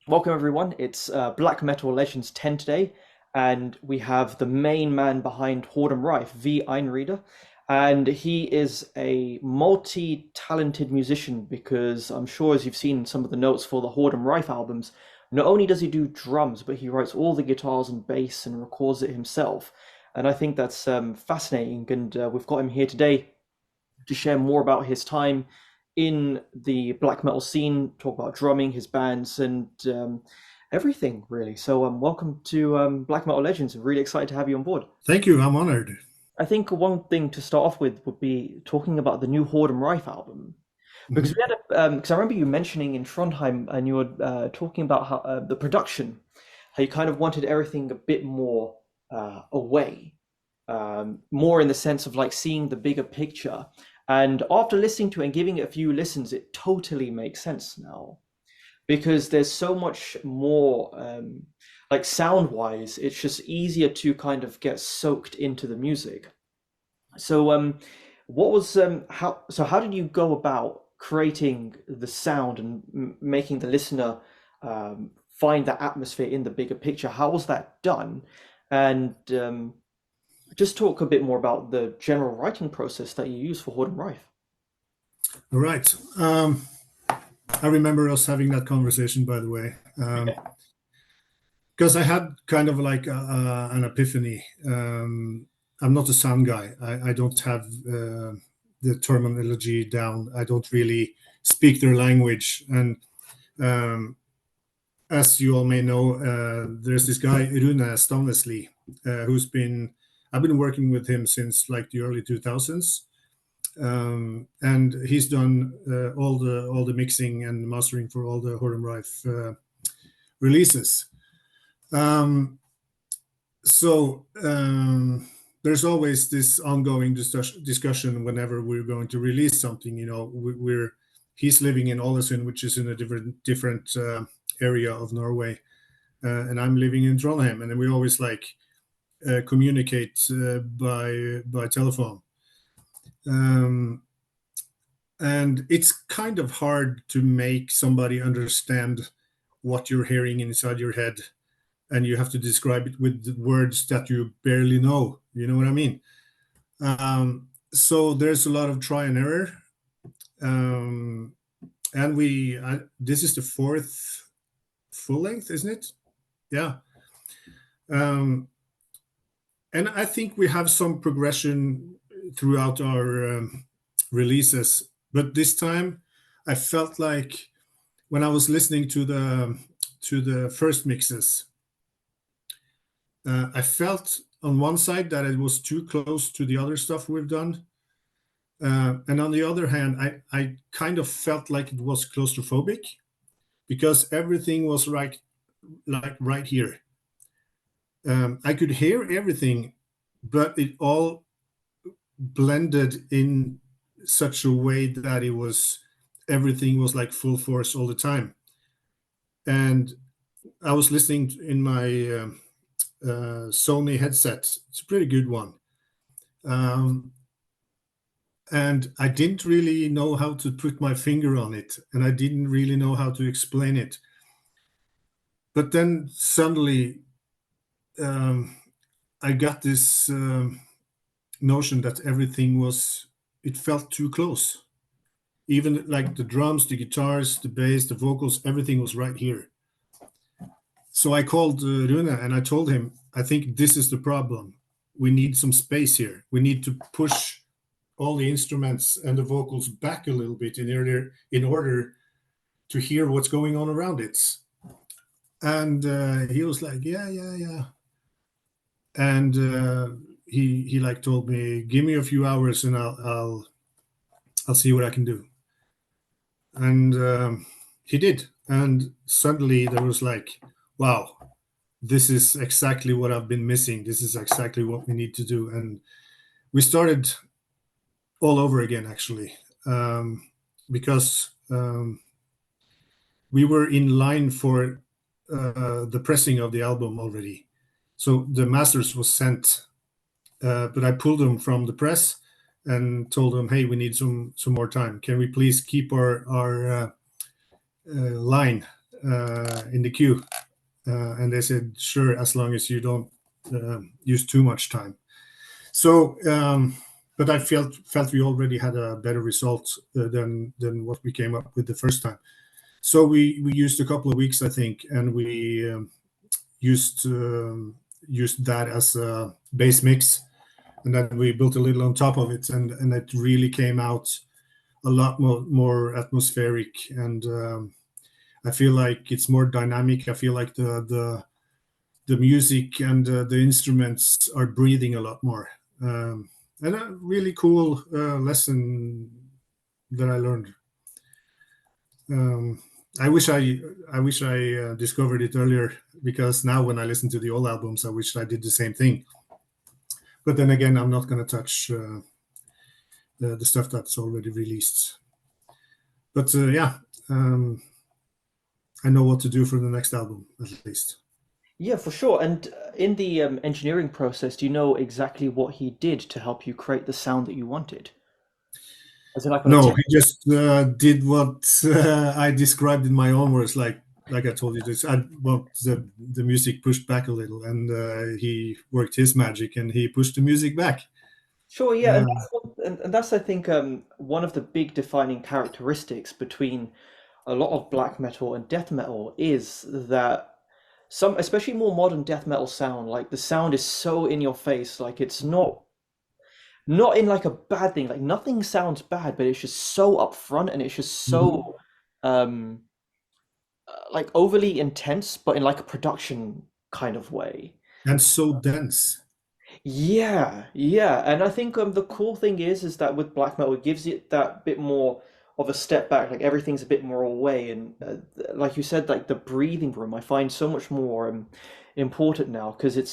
Welcome everyone. It's Black Metal Legends 10 today, and we have the main man behind Whoredom Rife, V.Einride, and he is a multi-talented musician because I'm sure as you've seen some of the notes for the Whoredom Rife albums, not only does he do drums, but he writes all the guitars and bass and records it himself. And I think that's fascinating, and we've got him here today to share more about his time in the black metal scene, talk about drumming, his bands, and everything really. So, welcome to Black Metal Legends. I'm really excited to have you on board. Thank you. I'm honored. I think one thing to start off with would be talking about the new Whoredom Rife album. Because Mhm. we had because I remember you mentioning in Trondheim and you were talking about how the production, how you kind of wanted everything a bit more away, more in the sense of like seeing the bigger picture. And after listening to it and giving it a few listens, it totally makes sense now because there's so much more, like sound wise, it's just easier to kind of get soaked into the music. So, what was how did you go about creating the sound and making the listener find that atmosphere in the bigger picture? How was that done? And just talk a bit more about the general writing process that you use for Horde and Rife. All right. I remember us having that conversation, by the way, because I had kind of like an epiphany. I'm not a sound guy. I don't have the terminology down. I don't really speak their language. And um, as you all may know, there's this guy, Rune Stavnesli, who's been, I've been working with him since like the early 2000s. And he's done all the mixing and mastering for all the Horam Rife releases. Um, so there's always this ongoing discussion whenever we're going to release something. We're he's living in Ålesund, which is in a different area of Norway, and I'm living in Trondheim, and then we always like communicate by telephone. Um, and it's kind of hard to make somebody understand what you're hearing inside your head, and you have to describe it with the words that you barely know. You know what I mean? So there's a lot of try and error. um, and this is the fourth full length, isn't it? Yeah. um, and I think we have some progression throughout our releases, but this time I felt like when I was listening to the first mixes, I felt on one side that it was too close to the other stuff we've done, and on the other hand, I kind of felt like it was claustrophobic because everything was like right here. I could hear everything, but it all blended in such a way that everything was like full force all the time. And I was listening in my Sony headset. It's a pretty good one. Um, and I didn't really know how to put my finger on it, and I didn't really know how to explain it. But then suddenly, um, I got this notion that it felt too close. Even like the drums, the guitars, the bass, the vocals, everything was right here. So I called Rune and I told him, I think this is the problem. We need some space here. We need to push all the instruments and the vocals back a little bit in order to hear what's going on around it. And he was like, yeah, yeah, yeah. And he like told me, give me a few hours and I'll see what I can do. And he did. And suddenly there was like, wow, this is exactly what I've been missing. This is exactly what we need to do. And we started all over again, actually, because we were in line for the pressing of the album already. So the masters was sent, but I pulled them from the press and told them, "Hey, we need some more time. Can we please keep our line in the queue, and they said sure, as long as you don't use too much time. So, but I felt we already had a better result than what we came up with the first time. So we used a couple of weeks, I think, and we used used that as a base mix, and then we built a little on top of it, and it really came out a lot more atmospheric, and I feel like it's more dynamic. I feel like the music and the instruments are breathing a lot more. And a really cool lesson that I learned. Um, I wish I discovered it earlier, because now when I listen to the old albums, I wish I did the same thing. But then again, I'm not going to touch the stuff that's already released. But yeah, um, I know what to do for the next album at least. Yeah, for sure. And in the engineering process, do you know exactly what he did to help you create the sound that you wanted? As in, like on a No, tech. he just did what I described in my own words. Like I told you, this I want the music pushed back a little, and he worked his magic, and he pushed the music back. Sure, yeah, and Uh, that's and that's I think one of the big defining characteristics between a lot of black metal and death metal is that some, especially more modern death metal sound, like the sound is so in your face, like it's not in like a bad thing, like nothing sounds bad, but it's just so upfront and it's just mhm. so um like overly intense, but in like a production kind of way. And so dense. Yeah, yeah, and I think the cool thing is that with black metal, it gives it that bit more of a step back. Like everything's a bit more away, and like you said, like the breathing room, I find so much more important now because it's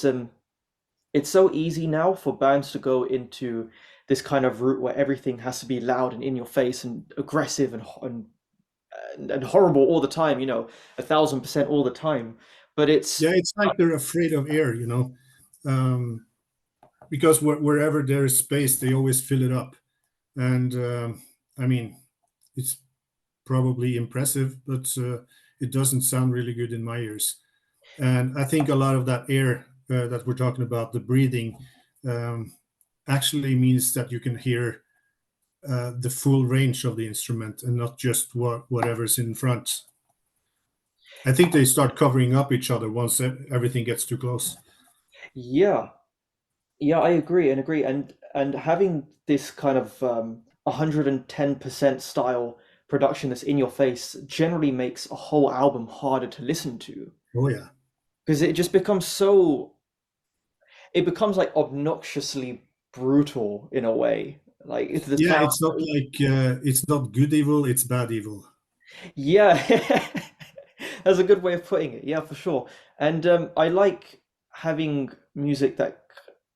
so easy now for bands to go into this kind of route where everything has to be loud and in your face and aggressive and horrible all the time. 1,000% all the time. But Yeah, it's it's like they're afraid of air, um, because wherever there is space, they always fill it up. And I mean, it's probably impressive, but it doesn't sound really good in my ears. And I think a lot of that air that we're talking about, the breathing, um, actually means that you can hear the full range of the instrument and not just whatever's in front. I think they start covering up each other once everything gets too close. yeah. Yeah, I agree, and having this kind of 110% style production that's in your face generally makes a whole album harder to listen to Oh yeah, because it becomes like obnoxiously brutal in a way. Like it's the yeah. sound. It's not good evil; it's bad evil. Yeah, that's a good way of putting it. Yeah, for sure. And I like having music that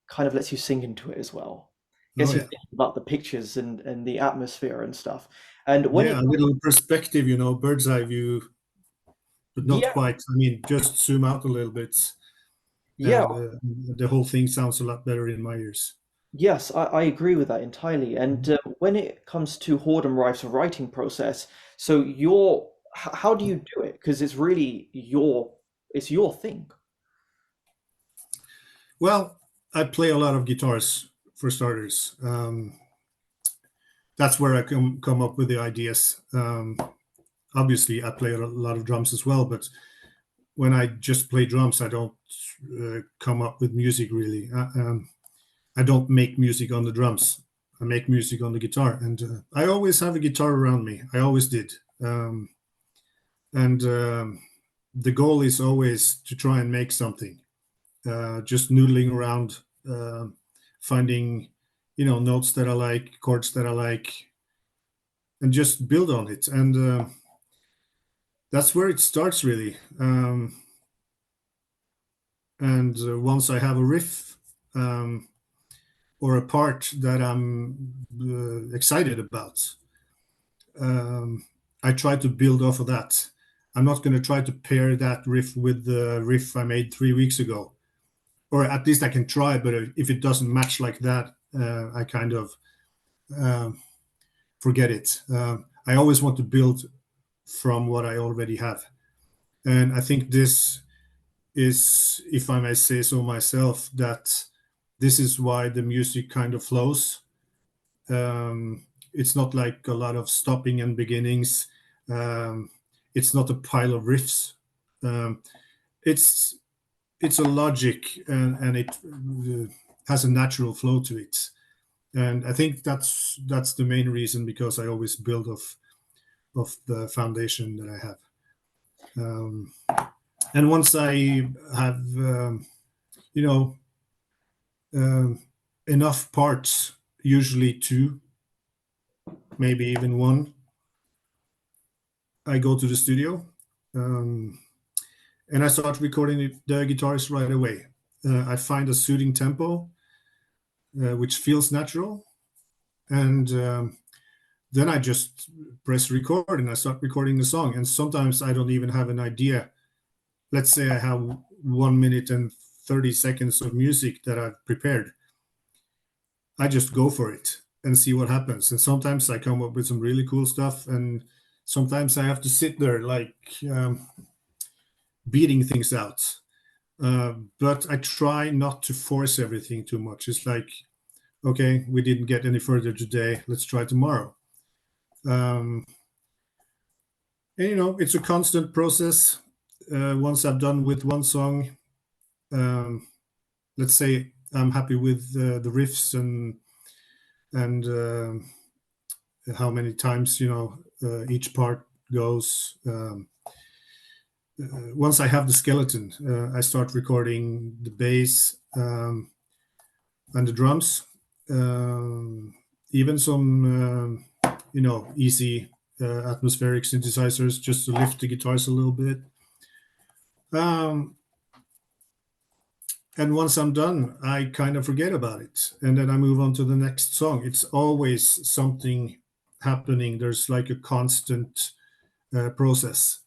kind of lets you sink into it as well. Oh Gets you yeah, thinking about the pictures and the atmosphere and stuff. And when yeah. it A comes, little perspective, bird's eye view, but not yeah, quite. I mean, just zoom out a little bit, yeah, and the whole thing sounds a lot better in my ears. yes, I agree with that entirely. And Mhm. when it comes to Whoredom Rife's writing process, so how do you do it? Because it's really it's your thing. Well, I play a lot of guitars for starters. That's where I come up with the ideas. Obviously, I play a lot of drums as well, but when I just play drums, I don't come up with music really. I don't make music on the drums. I make music on the guitar, and I always have a guitar around me. I always did, and the goal is always to try and make something. Just noodling around, finding, notes that I like, chords that I like, and just build on it. And that's where it starts really. And once I have a riff or a part that I'm excited about, um, I try to build off of that. I'm not going to try to pair that riff with the riff I made 3 weeks ago, or at least I can try. But if it doesn't match like that, I kind of um, forget it. I always want to build from what I already have. And I think this is, if I may say so myself, that this is why the music kind of flows. It's not like a lot of stopping and beginnings. Um, it's not a pile of riffs. Um, it's it's a logic, and it has a natural flow to it. And I think that's the main reason, because I always build of the foundation that I have. Um, and once I have you know um, enough parts, usually two, maybe even one, I go to the studio, um, and I start recording the guitars right away. I find a soothing tempo, which feels natural, and then I just press record and I start recording the song. And sometimes I don't even have an idea. Let's say I have 1 minute and 30 seconds of music that I've prepared. I just go for it and see what happens. And sometimes I come up with some really cool stuff, and sometimes I have to sit there like beating things out. But I try not to force everything too much. It's like, okay, we didn't get any further today. Let's try tomorrow. Um, and it's a constant process. Once I'm done with one song, um, let's say I'm happy with the riffs and how many times each part goes. Once I have the skeleton, I start recording the bass and the drums, um, even some easy atmospheric synthesizers just to lift the guitars a little bit. Um, and once I'm done, I kind of forget about it, and then I move on to the next song. It's always something happening. There's like a constant process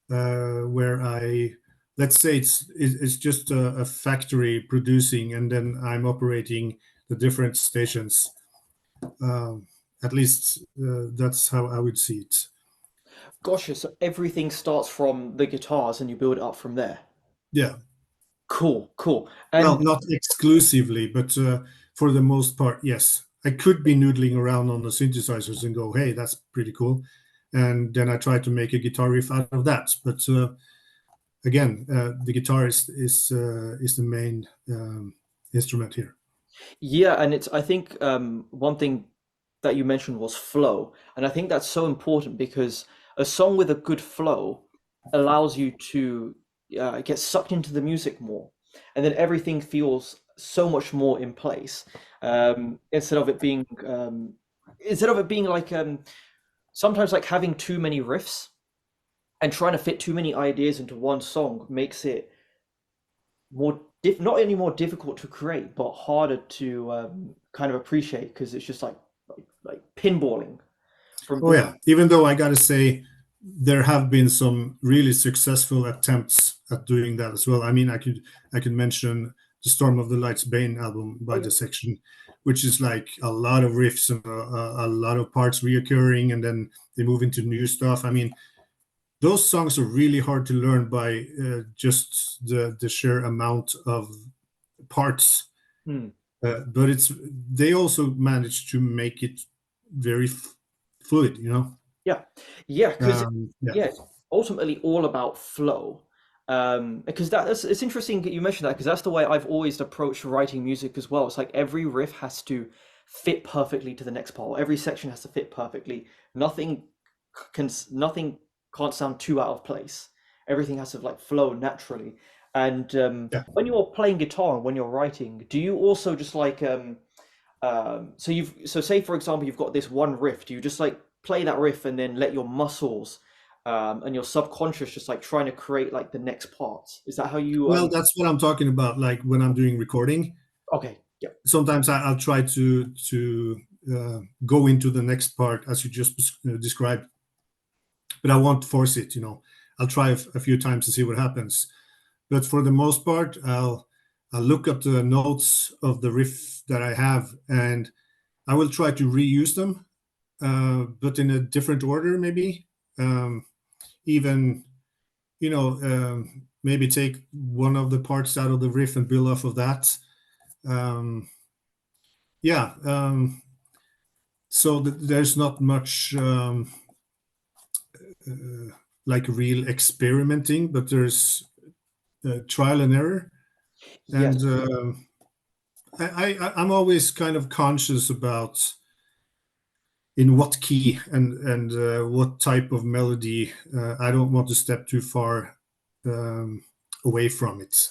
where let's say it's just a factory producing, and then I'm operating the different stations. Um, at least that's how I would see it. Gotcha. So everything starts from the guitars and you build it up from there. Yeah. Cool, cool. Well, And not exclusively, but for the most part, yes. I could be noodling around on the synthesizers and go, "Hey, that's pretty cool," and then I try to make a guitar riff out of that. But again, the guitar is the main instrument here. yeah, and it's I think one thing that you mentioned was flow, and I think that's so important because a song with a good flow allows you to get sucked into the music more, and then everything feels so much more in place instead of it being like sometimes like having too many riffs and trying to fit too many ideas into one song makes it not only more difficult to create, but harder to kind of appreciate because it's just like pinballing from Oh different. yeah, even though I gotta say there have been some really successful attempts at doing that as well. I mean, I could mention the Storm of the Lights Bane album Oh by yeah, Dissection, which is like a lot of riffs and a lot of parts reoccurring, and then they move into new stuff. I mean, those songs are really hard to learn by just the sheer amount of parts. Hmm. But they also managed to make it very fluid, you know. Yeah, yeah, because Yeah. yeah, it's ultimately all about flow. Because it's interesting that you mentioned that because that's the way I've always approached writing music as well. It's like every riff has to fit perfectly to the next part. Every section has to fit perfectly. Nothing can't sound too out of place. Everything has to like flow naturally. And Yeah. when you're playing guitar and when you're writing, do you also just like so say for example you've got this one riff, do you just like play that riff and then let your muscles and your subconscious just like trying to create like the next part? Is that how you Well, that's what I'm talking about. Like when I'm doing recording, okay, yeah. sometimes I'll try to go into the next part as you just described, but I won't force it. I'll try a few times to see what happens. But for the most part, I'll look up the notes of the riff that I have, and I will try to reuse them, but in a different order, maybe. Even maybe take one of the parts out of the riff and build off of that. Um, yeah. So there's not much like real experimenting, but there's trial and error. Yes. And I'm always kind of conscious about in what key and what type of melody. I don't want to step too far um, away from it.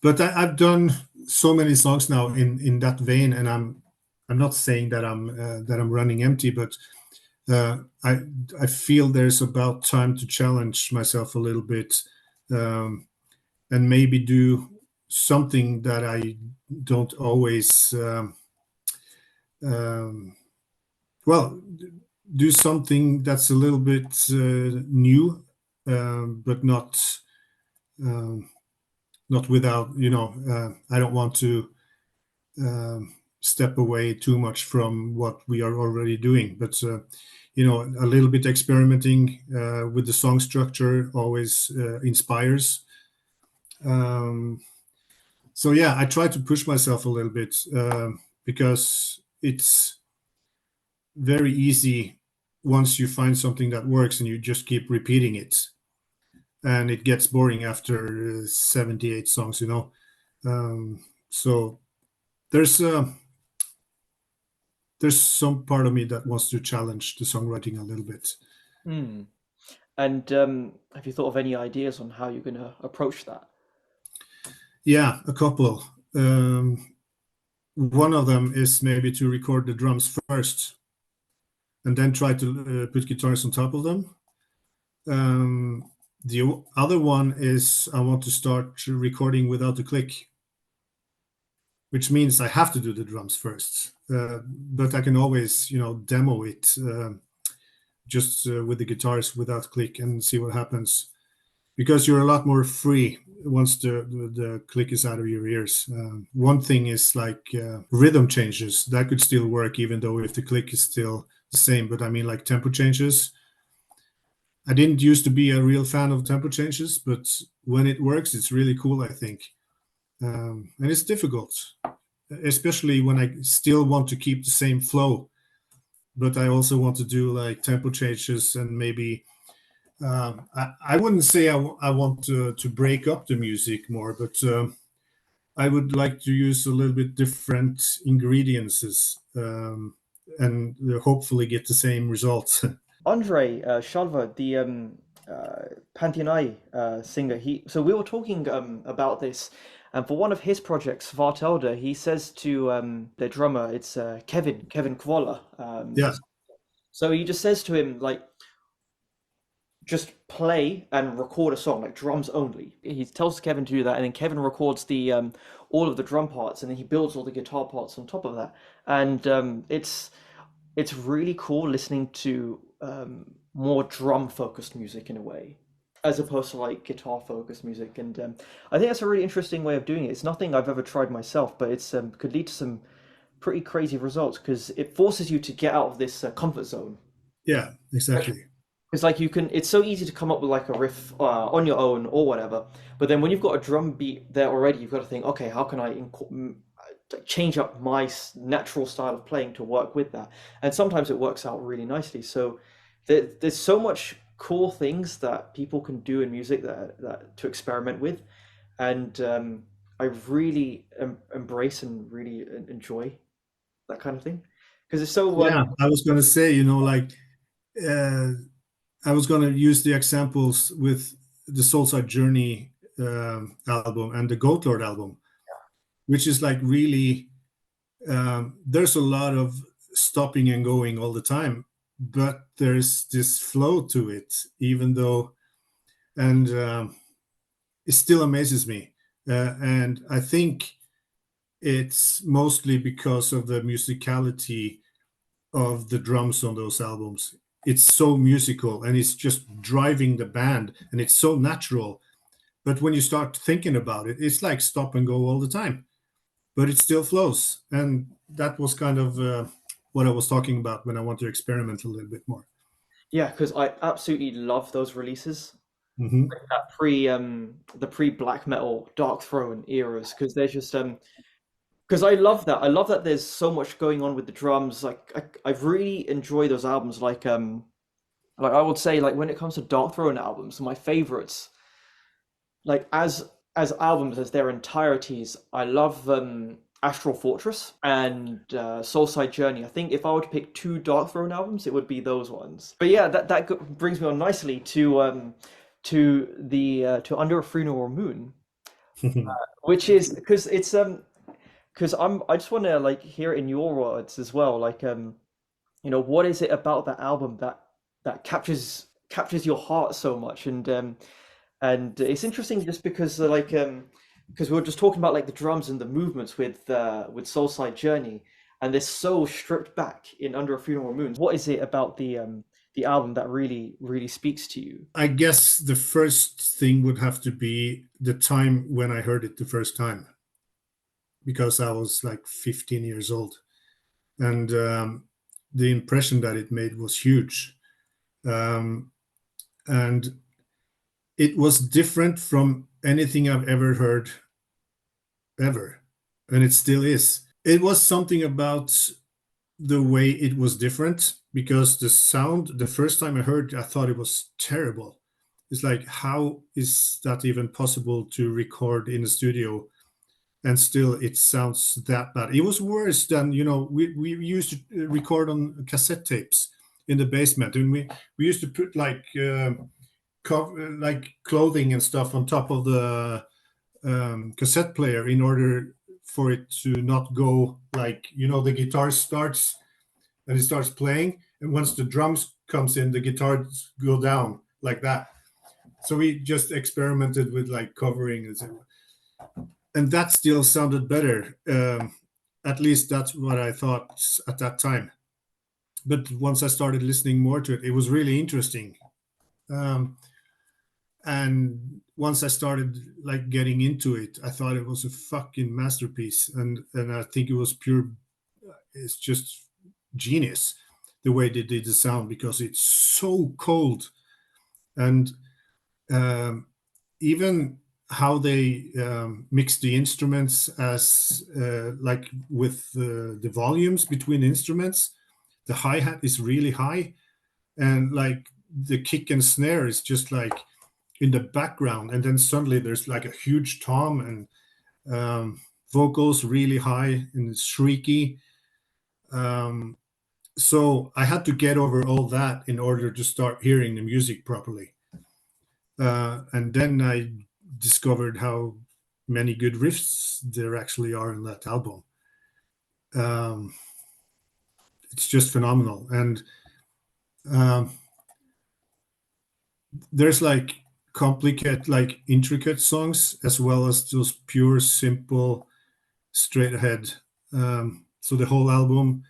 But I've done so many songs now in that vein, and I'm not saying that I'm running empty, but uh, I I feel there's about time to challenge myself a little bit, um, and maybe do something that I don't always um, well do something that's a little bit new, but um, not without I don't want to step away too much from what we are already doing. But a little bit experimenting with the song structure always inspires. Um, so yeah, I try to push myself a little bit because it's very easy once you find something that works and you just keep repeating it, and it gets boring after 78 songs. So there's there's some part of me that wants to challenge the songwriting a little bit. Hmm. And have you thought of any ideas on how you're going to approach that? Yeah, a couple. One of them is maybe to record the drums first and then try to put guitars on top of them. The other one is I want to start recording without a click, which means I have to do the drums first. But I can always, demo it just with the guitars without click and see what happens. Because you're a lot more free once the click is out of your ears. One thing is like rhythm changes that could still work even though if the click is still the same. But I mean like tempo changes. I didn't used to be a real fan of tempo changes, but when it works, it's really cool. I think, and it's difficult, especially when I still want to keep the same flow, but I also want to do like tempo changes and maybe I wouldn't say I want to break up the music more, but I would like to use a little bit different ingredients and hopefully get the same results. Andre Shalva, the Pantheonai singer, we were talking about this, and for one of his projects, Vartelda, he says to the drummer, it's Kevin Kvola. Yeah, So he just says to him like, just play and record a song, like drums only. He tells Kevin to do that, and then Kevin records the all of the drum parts, and then he builds all the guitar parts on top of that. And it's really cool listening to more drum focused music in a way, as opposed to like guitar focused music. And I think that's a really interesting way of doing it. It's nothing I've ever tried myself, but it's could lead to some pretty crazy results because it forces you to get out of this comfort zone. yeah, exactly. Because like you can, it's so easy to come up with like a riff on your own or whatever. But then when you've got a drum beat there already, you've got to think, okay, how can I change up my natural style of playing to work with that? And sometimes it works out really nicely. So there's so much cool things that people can do in music that to experiment with, and I really embrace and really enjoy that kind of thing because it's so Yeah, I was going to say, like uh, I was going to use the examples with the Soulside Journey album and the Goat Lord album, which is like really there's a lot of stopping and going all the time, but there's this flow to it, even though, and it still amazes me. And I think it's mostly because of the musicality of the drums on those albums. It's so musical and it's just driving the band and it's so natural. But when you start thinking about it, it's like stop and go all the time, but it still flows. And that was kind of what I was talking about when I want to experiment a little bit more. Yeah, because I absolutely love those releases. Hmm. That pre the pre black metal Dark Throne eras, because they're just because I love that. I love that there's so much going on with the drums. Like I really enjoy those albums. Like I would say, like when it comes to Dark Throne albums, my favorites, like as albums as their entireties, I love Astral Fortress and Soulside Journey. I think if I were to pick two Dark Throne albums, it would be those ones. But yeah, brings me on nicely to Under a Funeral Moon, which is because I just want to like hear it in your words as well. Like what is it about that album that captures your heart so much? And it's interesting just because we were just talking about like the drums and the movements with Soulside Journey, and they're so stripped back in Under a Funeral Moon. What is it about the album that really speaks to you? I guess the first thing would have to be the time when I heard it the first time, because I was like 15 years old, and the impression that it made was huge. Um, and it was different from anything I've ever heard ever, and it still is. It was something about the way it was different, because the sound, the first time I heard it, I thought it was terrible. It's like, how is that even possible to record in the studio and still it sounds that bad? It was worse than, we used to record on cassette tapes in the basement, and we used to put like clothing and stuff on top of the cassette player in order for it to not go, like, the guitar starts and it starts playing, and once the drums comes in, the guitars go down like that. So we just experimented with like covering, and that still sounded better. At least that's what I thought at that time. But once I started listening more to it, it was really interesting. um, and once I started like getting into it, I thought it was a fucking masterpiece, and I think it was pure. It's just genius the way they did the sound, because it's so cold, and um, even how they mix the instruments, as like with the volumes between instruments. The hi-hat is really high, and like the kick and snare is just like in the background, and then suddenly there's like a huge tom, and vocals really high and shrieky. So I had to get over all that in order to start hearing the music properly. And then I discovered how many good riffs there actually are in that album. Um, it's just phenomenal. And um, there's like complicated, like intricate songs, as well as those pure, simple, straight ahead. So the whole album,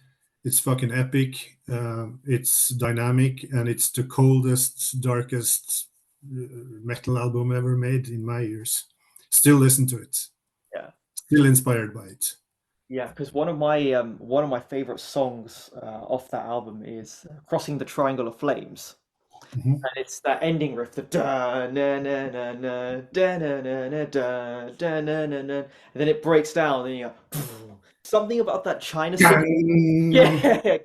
it's fucking epic. It's dynamic, and it's the coldest, darkest metal album ever made in my ears. Still listen to it. Yeah. Still inspired by it. Yeah, because one of my favorite songs off that album is "Crossing the Triangle of Flames," Mhm. and it's that ending riff, the da na na na na da na na na da na na na, and then it breaks down, and you go, something about that China cymbal. Yeah,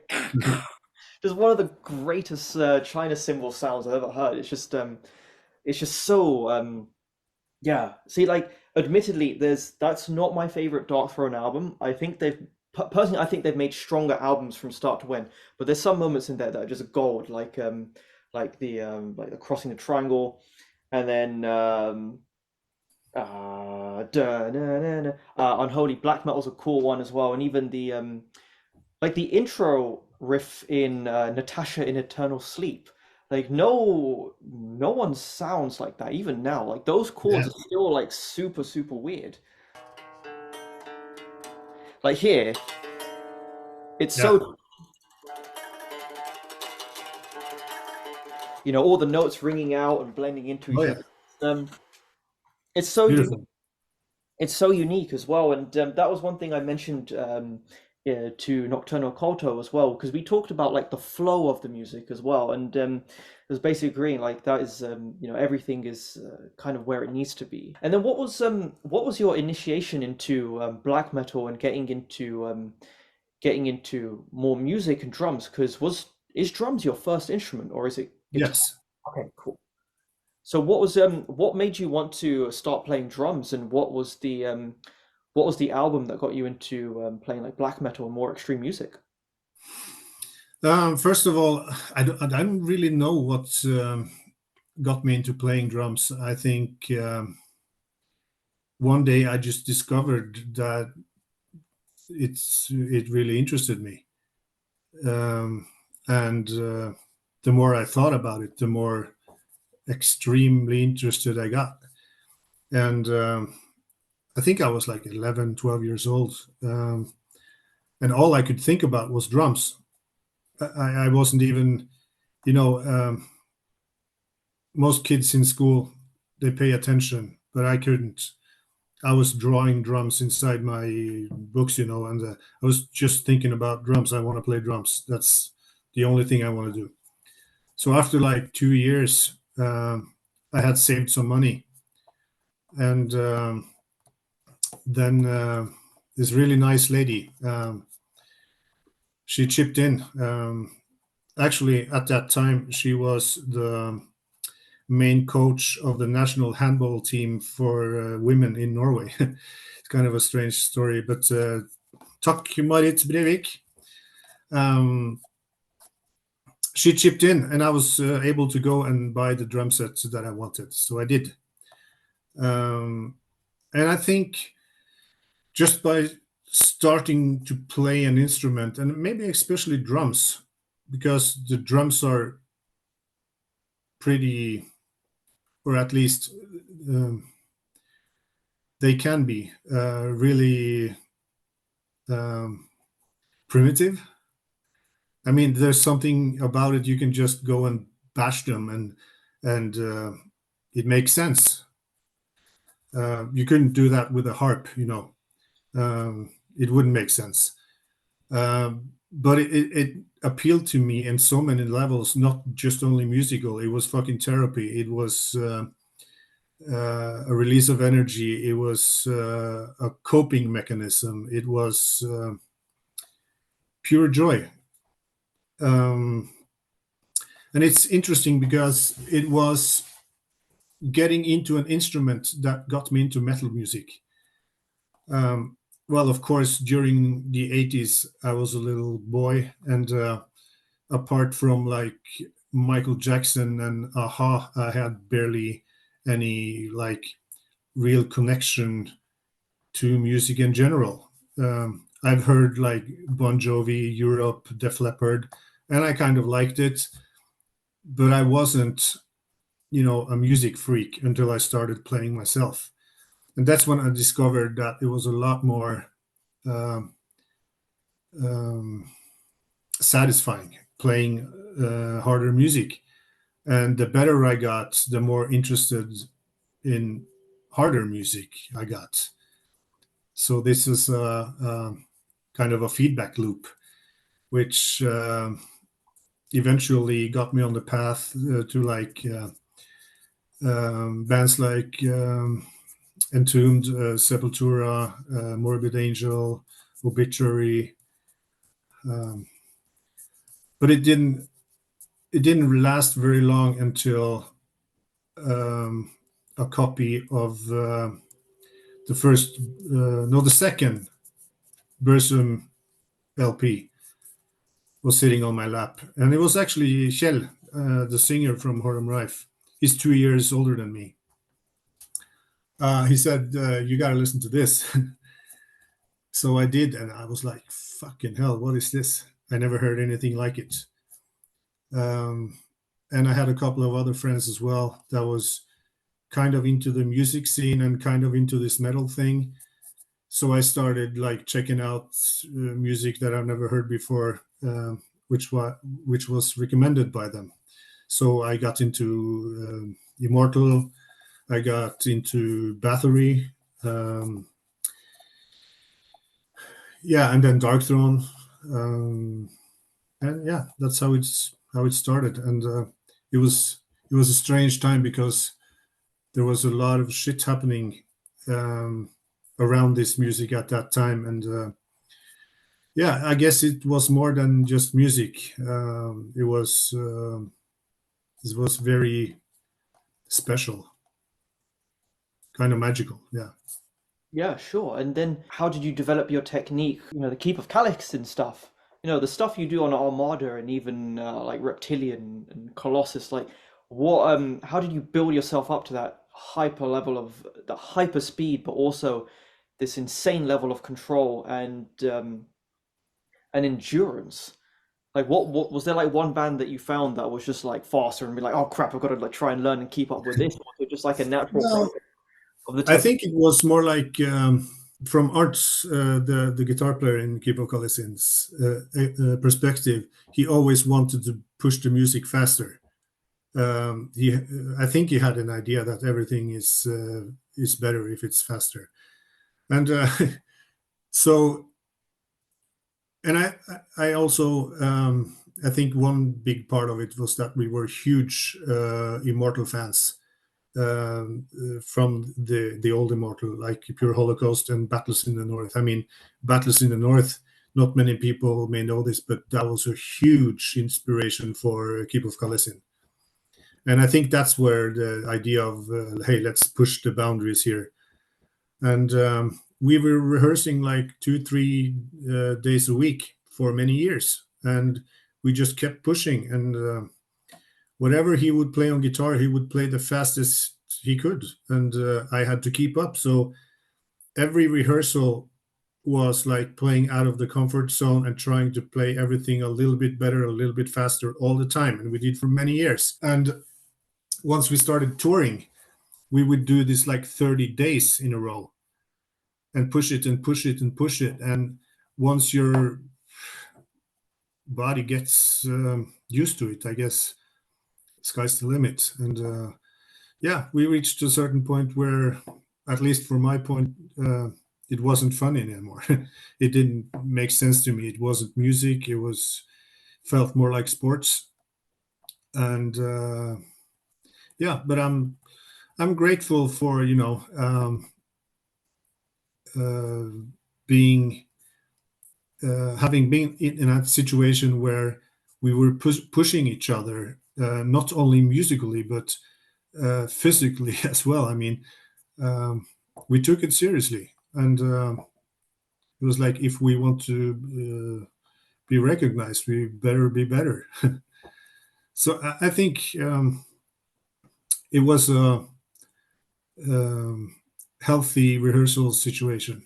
just one of the greatest China cymbal sounds I've ever heard. It's just so yeah. See, like, admittedly, there's that's not my favorite Dark Throne album. I think personally, I think they've made stronger albums from start to end. But there's some moments in there that are just gold, like the Crossing the Triangle, and then Unholy Black Metal's a cool one as well, and even the intro riff in Natasha in Eternal Sleep. Like no one sounds like that even now. Like those chords Yeah, are still like super weird. Like here, it's yeah. so all the notes ringing out and blending into Oh each yeah, other. Um, it's so unique. beautiful. It's so unique as well, and that was one thing I mentioned yeah, to Nocturno Culto as well, because we talked about like the flow of the music as well, and I was basically agreeing like that is everything is kind of where it needs to be. And then what was your initiation into black metal and getting into more music and drums? Because was is drums your first instrument or is it guitar? Yes. Okay, cool. So what made you want to start playing drums, and what was the album that got you into playing like black metal and more extreme music? First of all, I don't really know what got me into playing drums. I think one day I just discovered that it really interested me, um, and the more I thought about it, the more extremely interested I got. And I think I was like 11, 12 years old, and all I could think about was drums. I wasn't even, you know, most kids in school, they pay attention, but I couldn't. I was drawing drums inside my books, and I was just thinking about drums. I want to play drums. That's the only thing I want to do. So after like 2 years, I had saved some money, and then this really nice lady, she chipped in. Actually, at that time, she was the main coach of the national handball team for women in Norway. It's kind of a strange story, but Takk Marit Brevik. Um, she chipped in, and I was able to go and buy the drum sets that I wanted. So I did. Um, and I think just by starting to play an instrument, and maybe especially drums, because the drums are pretty, or at least um, they can be really um, primitive. I mean, there's something about it. You can just go and bash them, and it makes sense. You couldn't do that with a harp. It wouldn't make sense. But it appealed to me in so many levels, not just only musical. It was fucking therapy. It was a release of energy. It was a coping mechanism. It was pure joy. Um, and it's interesting because it was getting into an instrument that got me into metal music. Um, well, of course, during the 80s, I was a little boy, and apart from like Michael Jackson and Aha, I had barely any like real connection to music in general. I've heard like Bon Jovi, Europe, Def Leppard, and I kind of liked it, but I wasn't, a music freak until I started playing myself. And that's when I discovered that it was a lot more um, um, satisfying playing harder music. And the better I got, the more interested in harder music I got. So this is a kind of a feedback loop, which eventually got me on the path to like bands like Entombed, Sepultura, Morbid Angel, Obituary, um, but it didn't last very long until um, a copy of the first no the second Bursum LP was sitting on my lap, and it was actually Kjell, the singer from Whoredom Rife. He's 2 years older than me. He said, "You got to listen to this." So I did, and I was like, "Fucking hell, what is this?" I never heard anything like it. Um, and I had a couple of other friends as well that was kind of into the music scene and kind of into this metal thing. So I started like checking out music that I've never heard before, which was recommended by them. So I got into Immortal. I got into Bathory. Um, yeah, and then Dark Throne, and yeah, that's how it started. And it was a strange time because there was a lot of shit happening um, around this music at that time, and yeah, I guess it was more than just music. It was very special, kind of magical. Yeah. Yeah, sure. And then how did you develop your technique? You know, the Keep of Calix and stuff. You know, the stuff you do on Armada and even like Reptilian and Colossus. Like, what? How did you build yourself up to that hyper level of the hyper speed, but also this insane level of control and endurance? Like, what was there like one band that you found that was just like faster and be like, oh crap, I've got to like try and learn and keep up with this? Or was it just like a natural No, progress of the I tech? think it was more like from Art's the guitar player in Keep of Collision's perspective. He always wanted to push the music faster. He, I think he had an idea that everything is better if it's faster, and so and I also I think one big part of it was that we were huge Immortal fans from the old Immortal, like Pure Holocaust and Battles in the North. I mean, Battles in the North. Not many people may know this, but that was a huge inspiration for Keep of Kalesin. And I think that's where the idea of hey, let's push the boundaries here. And we were rehearsing like 2 3 days a week for many years, and we just kept pushing. And whatever he would play on guitar, he would play the fastest he could, and I had to keep up. So every rehearsal was like playing out of the comfort zone and trying to play everything a little bit better, a little bit faster all the time. And we did for many years. And once we started touring, we would do this like 30 days in a row and push it and push it and push it. And once your body gets used to it, I guess sky's the limit. And yeah, we reached a certain point where, at least for my point, it wasn't fun anymore. It didn't make sense to me. It wasn't music. It was felt more like sports. And yeah, but I'm grateful for uh, being having been in that situation where we were pushing each other, not only musically but physically as well. I mean, um, we took it seriously, and it was like, if we want to be recognized, we better be better. So I think it was a um, healthy rehearsal situation.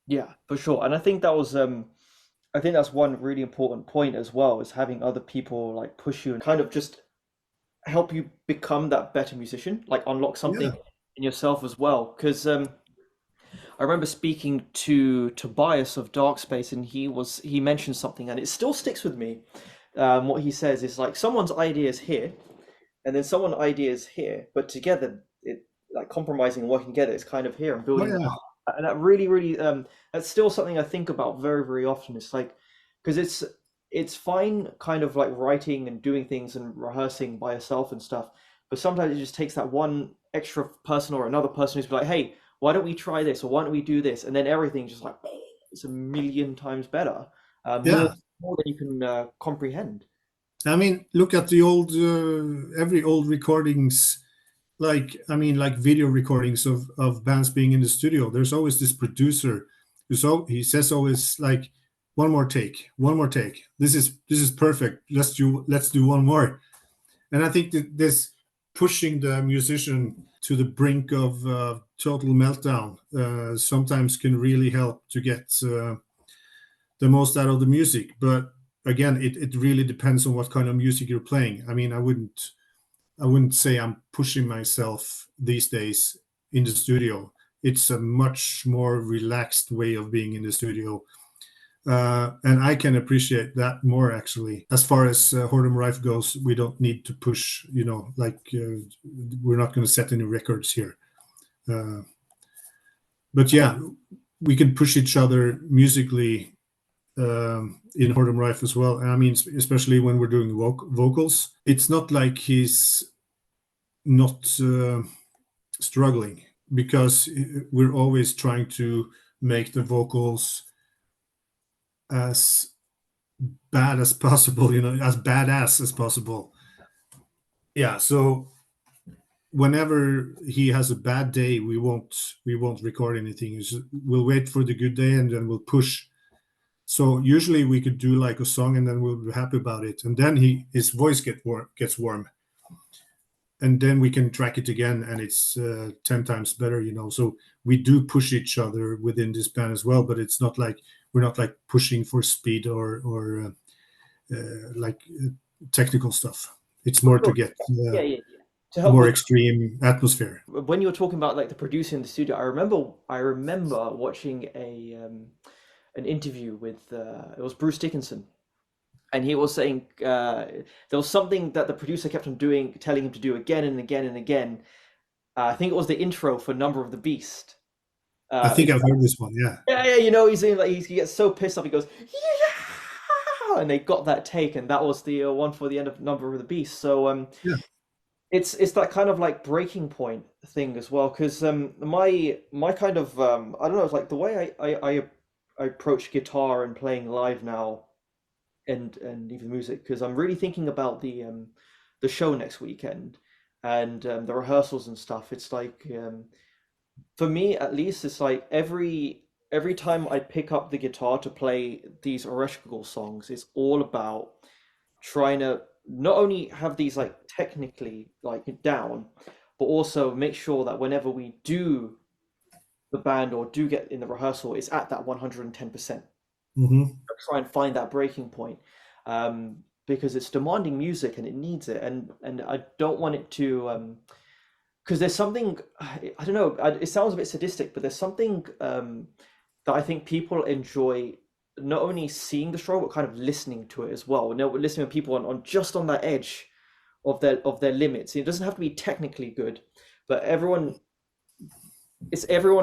Yeah, for sure. And I think that's one really important point as well, is having other people like push you and kind of just help you become that better musician, like unlock something Yeah, in yourself as well. Because I remember speaking to Tobias of Dark Space, and he mentioned something, and it still sticks with me. What he says is like someone's idea is here, and then someone's idea is here, but together, it like compromising and working together is kind of here and oh building. yeah, And that really that's still something I think about very often. It's like because it's fine kind of like writing and doing things and rehearsing by yourself and stuff, but sometimes it just takes that one extra person or another person who's like, hey, why don't we try this, or why don't we do this, and then everything just like it's a million times better, more yeah. more than you can comprehend. I mean, look at the old every old recordings, like I mean, like video recordings of bands being in the studio. There's always this producer he says always like, one more take. This is perfect. Let's do one more. And I think that this pushing the musician to the brink of total meltdown sometimes can really help to get the most out of the music. But again, it really depends on what kind of music you're playing. I mean, I wouldn't say I'm pushing myself these days in the studio. It's a much more relaxed way of being in the studio. And I can appreciate that more, actually. As far as Whoredom Rife goes, we don't need to push, like we're not going to set any records here. Uh, but yeah, we can push each other musically in Whoredom Rife as well. And I mean, especially when we're doing vocals, it's not like he's not struggling because we're always trying to make the vocals as bad as possible, as badass as possible. Yeah. So whenever he has a bad day, we won't record anything. We'll wait for the good day and then we'll push. So usually we could do like a song and then we'll be happy about it, and then his voice gets warm, and then we can track it again, and it's 10 times better. So we do push each other within this band as well, but it's not like we're not like pushing for speed or like technical stuff. It's For more to sure. get Yeah, yeah, yeah. To a help more with extreme atmosphere. when you were talking about like the producer in the studio, I remember watching a an interview with it was Bruce Dickinson, and he was saying there was something that the producer kept on doing, telling him to do again and again and again. I think it was the intro for Number of the Beast. I He's think I've heard this one. Yeah. yeah, yeah, he's in, like he gets so pissed off. He goes, yeah, and they got that take, and that was the one for the end of Number of the Beast. So Yeah. it's that kind of like breaking point thing as well, because my kind of I don't know, it's like the way I approach guitar and playing live now, and even music, because I'm really thinking about the show next weekend and the rehearsals and stuff. It's like for me at least, it's like every time I pick up the guitar to play these Ereskigal songs, it's all about trying to not only have these like technically like down, but also make sure that whenever we do the band or do get in the rehearsal, it's at that 110%. Hmm. Try and find that breaking point, because it's demanding music and it needs it, and I don't want it to because there's something I don't know. It sounds a bit sadistic, but there's something that I think people enjoy not only seeing the show but kind of listening to it as well. You know, listening to people on just on that edge of their limits. It doesn't have to be technically good, but everyone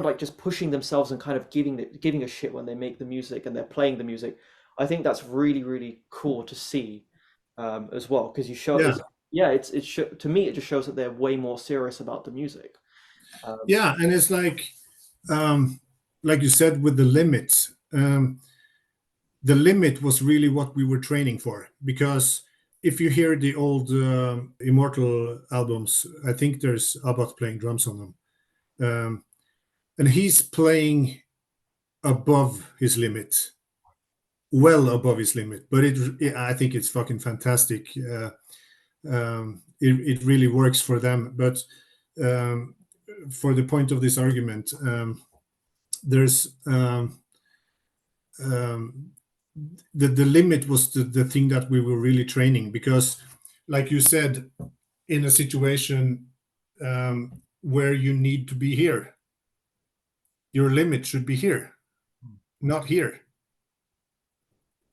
like just pushing themselves and kind of giving a shit when they make the music and they're playing the music. I think that's really really cool to see as well, because you show Yeah. it's yeah to me it just shows that they're way more serious about the music. Um, Yeah. And it's like you said, with the limits. The limit was really what we were training for, because if you hear the old Immortal albums, I think there's Abbott playing drums on them, and he's playing above his limit, well above his limit. But I think it's fucking fantastic. It really works for them. But um, for the point of this argument, there's um, the limit was the thing that we were really training, because like you said, in a situation where you need to be here, your limit should be here, not here.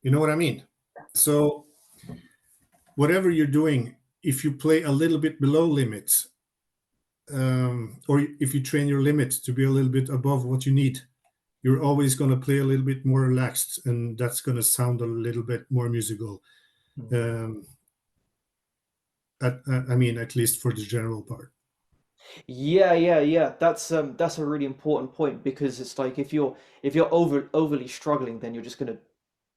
You know what I mean? So whatever you're doing, if you play a little bit below limits, or if you train your limit to be a little bit above what you need, you're always going to play a little bit more relaxed, and that's going to sound a little bit more musical. um, I mean, at least for the general part. yeah, yeah, yeah. That's a really important point, because it's like if you're overly struggling, then you're just gonna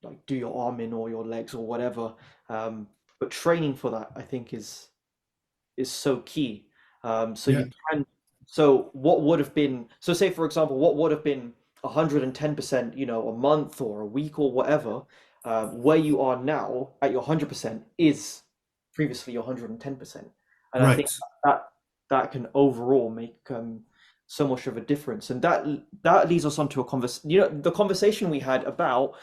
like do your arm in or your legs or whatever. But training for that, I think, is so key. So Yeah. you can, so what would have been, so say for example, what would have been 110%, a month or a week or whatever, where you are now at your 100% is previously your 110%. And I think Right. that that can overall make so much of a difference. And that leads us on to a the conversation we had about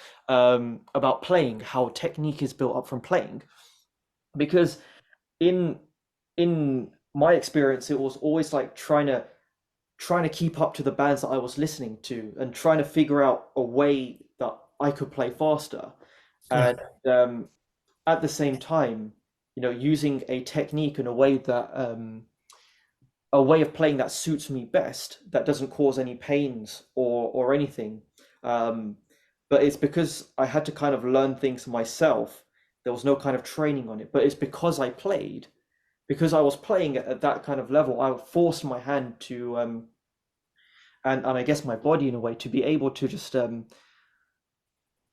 playing, how technique is built up from playing, because in in my experience, it was always like trying to keep up to the bands that I was listening to and trying to figure out a way that I could play faster, Yeah. and at the same time, using a technique in a way that a way of playing that suits me best, that doesn't cause any pains or anything. Um, but it's because I had to kind of learn things myself. There was no kind of training on it, but it's because I played, because I was playing at that kind of level. I forced my hand to and I guess my body in a way to be able to just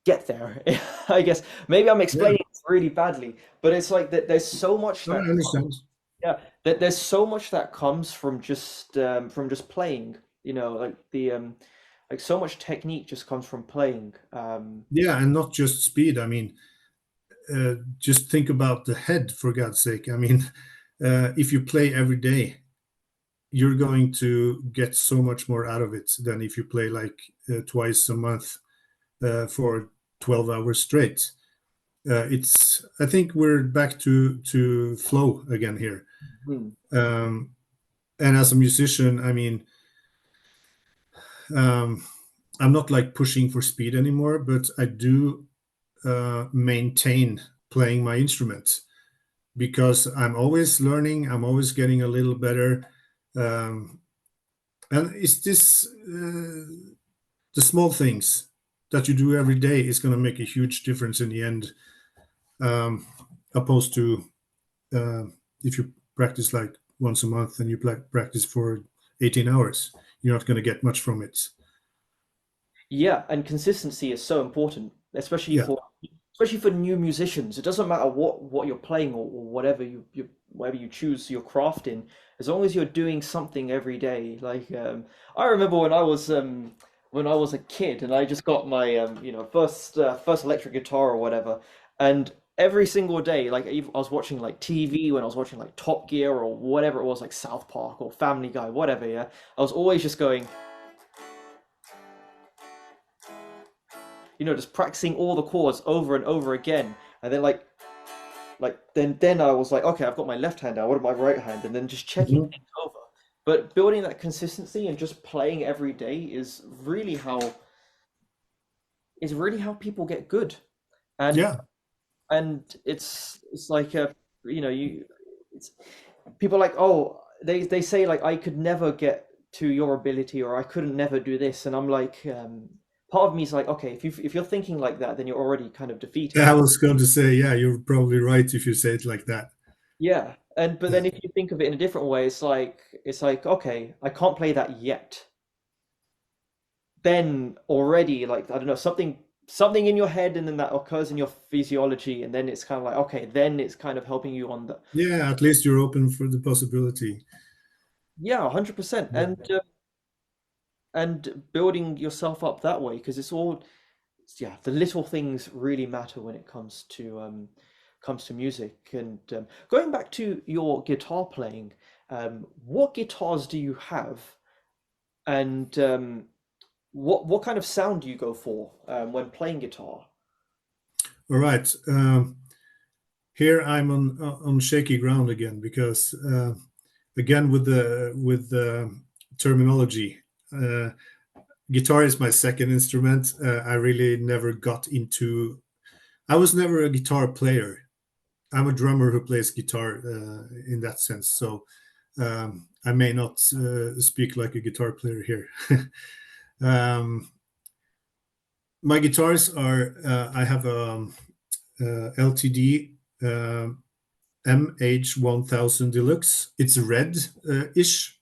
get there. I guess maybe I'm Yeah, explaining this really badly, but it's like that. There's so much no, I that understand. yeah, that there's so much that comes from just playing. You know, like so much technique just comes from playing. Yeah, and not just speed. I mean, just think about the head, for God's sake. I mean, if you play every day, you're going to get so much more out of it than if you play like twice a month for 12 hours straight. It's I think we're back to flow again here. Hmm. Um, and as a musician, I mean, um, I'm not like pushing for speed anymore, but I do maintain playing my instrument because I'm always learning. I'm always getting a little better. Um, and it's this the small things that you do every day is going to make a huge difference in the end, um, opposed to uh, if you practice like once a month and you practice for 18 hours, you're not going to get much from it. Yeah, and consistency is so important, Yeah, especially for new musicians. It doesn't matter what you're playing or whatever you whatever you choose your craft in, as long as you're doing something every day. Like I remember when I was a kid and I just got my first electric guitar or whatever, and every single day, like I was watching like TV when I was watching like Top Gear or whatever it was, like South Park or Family Guy, whatever. Yeah, I was always just going. Just practicing all the chords over and over again. And then then I was like, okay, I've got my left hand now. What about my right hand? And then just checking mhm. things over. But building that consistency and just playing every day is really how people get good. And Yeah. it's like you it's people are like, oh, they say like I could never get to your ability or I couldn't never do this, and I'm like, part of me is like, okay, if you're thinking like that, then you're already kind of defeated. I was going to say, yeah, you're probably right if you say it like that. Yeah, and but then if you think of it in a different way, it's like okay, I can't play that yet. Then already, like I don't know, something in your head, and then that occurs in your physiology, and then it's kind of like okay, then it's kind of helping you on the Yeah, at least you're open for the possibility. yeah, 100%, Yeah. and building yourself up that way because yeah, the little things really matter when it comes to music. And going back to your guitar playing, what guitars do you have, and what kind of sound do you go for when playing guitar? All right. Here I'm on shaky ground again because again with the terminology. Uh, Guitar is my second instrument. I really never got into. I was never a guitar player. I'm a drummer who plays guitar in that sense. So I may not speak like a guitar player here. um, my guitars are. I have a, LTD MH1000 Deluxe. It's red ish.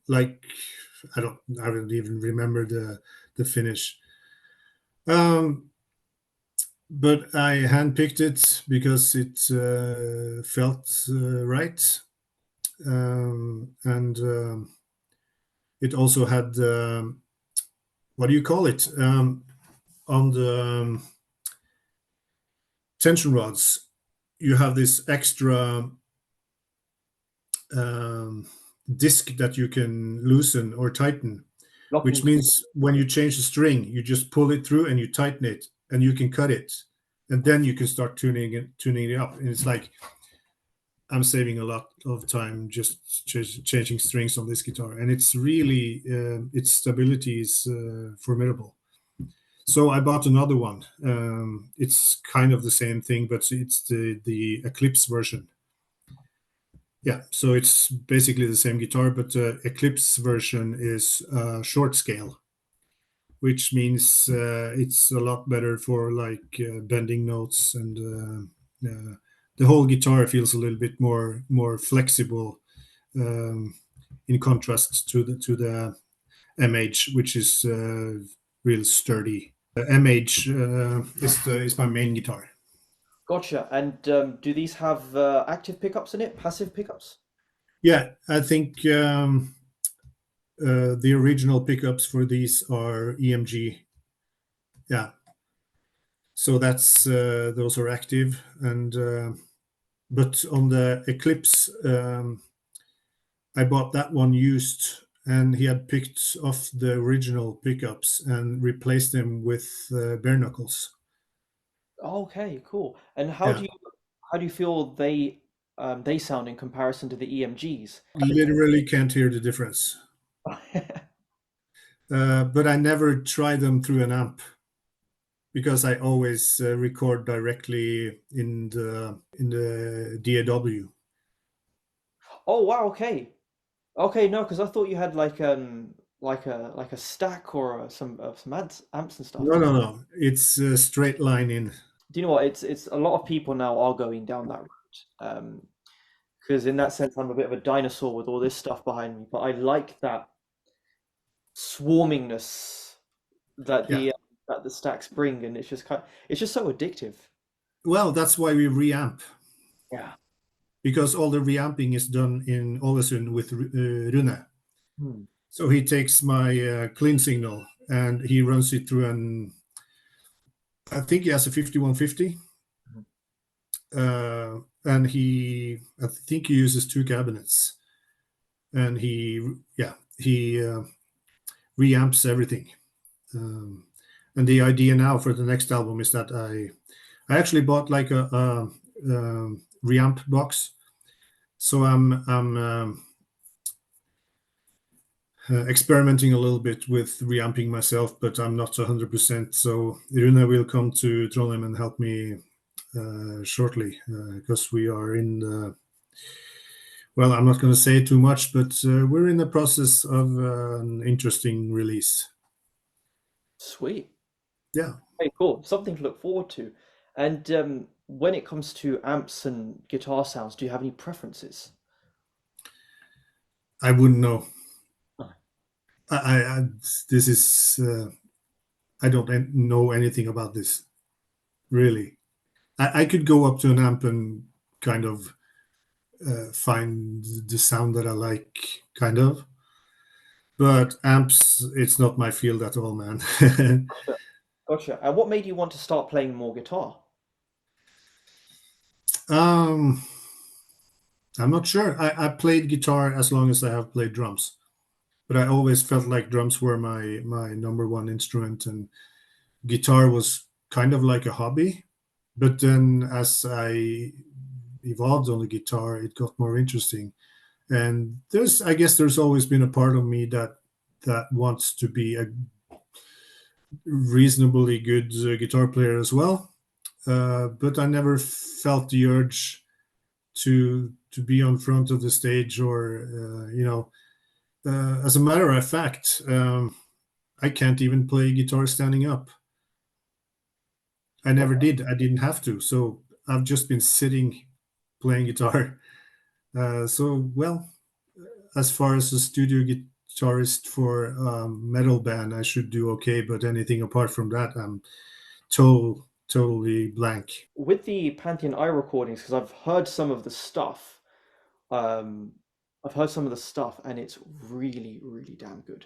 Like I don't even remember the finish. Um, but I handpicked it because it felt right, and it also had what do you call it on the tension rods. You have this extra um, disc that you can loosen or tighten, Locking. which means when you change the string, you just pull it through and you tighten it, and you can cut it, and then you can start tuning it up. And it's like I'm saving a lot of time just changing strings on this guitar, and it's really its stability is formidable. So I bought another one. It's kind of the same thing, but it's the Eclipse version. Yeah, so it's basically the same guitar, but the Eclipse version is short scale, which means it's a lot better for like bending notes, and the whole guitar feels a little bit more flexible, um, in contrast to the MH, which is real sturdy. MH is my main guitar. Gotcha. And do these have active pickups in it, passive pickups? Yeah, I think the original pickups for these are EMG. Yeah, so that's those are active, and but on the Eclipse, I bought that one used, and he had picked off the original pickups and replaced them with bare knuckles. Okay, cool. And Yeah, how do you feel they sound in comparison to the EMGs? literally can't hear the difference. But I never try them through an amp because I always record directly in the DAW. Oh wow, okay. Okay, no, because I thought you had like a stack or some amps and stuff. No, no, no. It's a straight line in. Do you know what? It's a lot of people now are going down that route. Because in that sense, I'm a bit of a dinosaur with all this stuff behind me, but I like that swarmingness that Yeah. the stacks bring, and it's just so addictive. Well, that's why we reamp, Yeah. because all the reamping is done in Ålesund with Rune. Hmm. So he takes my clean signal and he runs it through an. I think he has a 5150, and I think he uses two cabinets, and he reamps everything. Um, and the idea now for the next album is that I actually bought like a reamp box, so I'm experimenting a little bit with reamping myself, but I'm not 100%. So Irina will come to Trondheim and help me shortly, because we are in the, well, I'm not going to say too much, but we're in the process of an interesting release. Sweet. Yeah, Okay, cool. Something to look forward to. And when it comes to amps and guitar sounds, do you have any preferences? I wouldn't know. Oh. I this is I don't know anything about this really. I could go up to an amp and kind of find the sound that I like, kind of. But amps, it's not my field at all, man. Gotcha. Gotcha. And what made you want to start playing more guitar? um, I'm not sure. I played guitar as long as I have played drums, but I always felt like drums were my number one instrument, and guitar was kind of like a hobby. But then as I evolved on the guitar, it got more interesting. And I guess there's always been a part of me that wants to be a reasonably good guitar player as well. But I never felt the urge to be on front of the stage, or as a matter of fact, I can't even play guitar standing up. I never did. I didn't have to. So I've just been sitting playing guitar. So well, as far as a studio guitarist for metal band, I should do okay. But anything apart from that, I'm totally blank. With the Pantheon I recordings, because um, I've heard some of the stuff, and it's really, really damn good.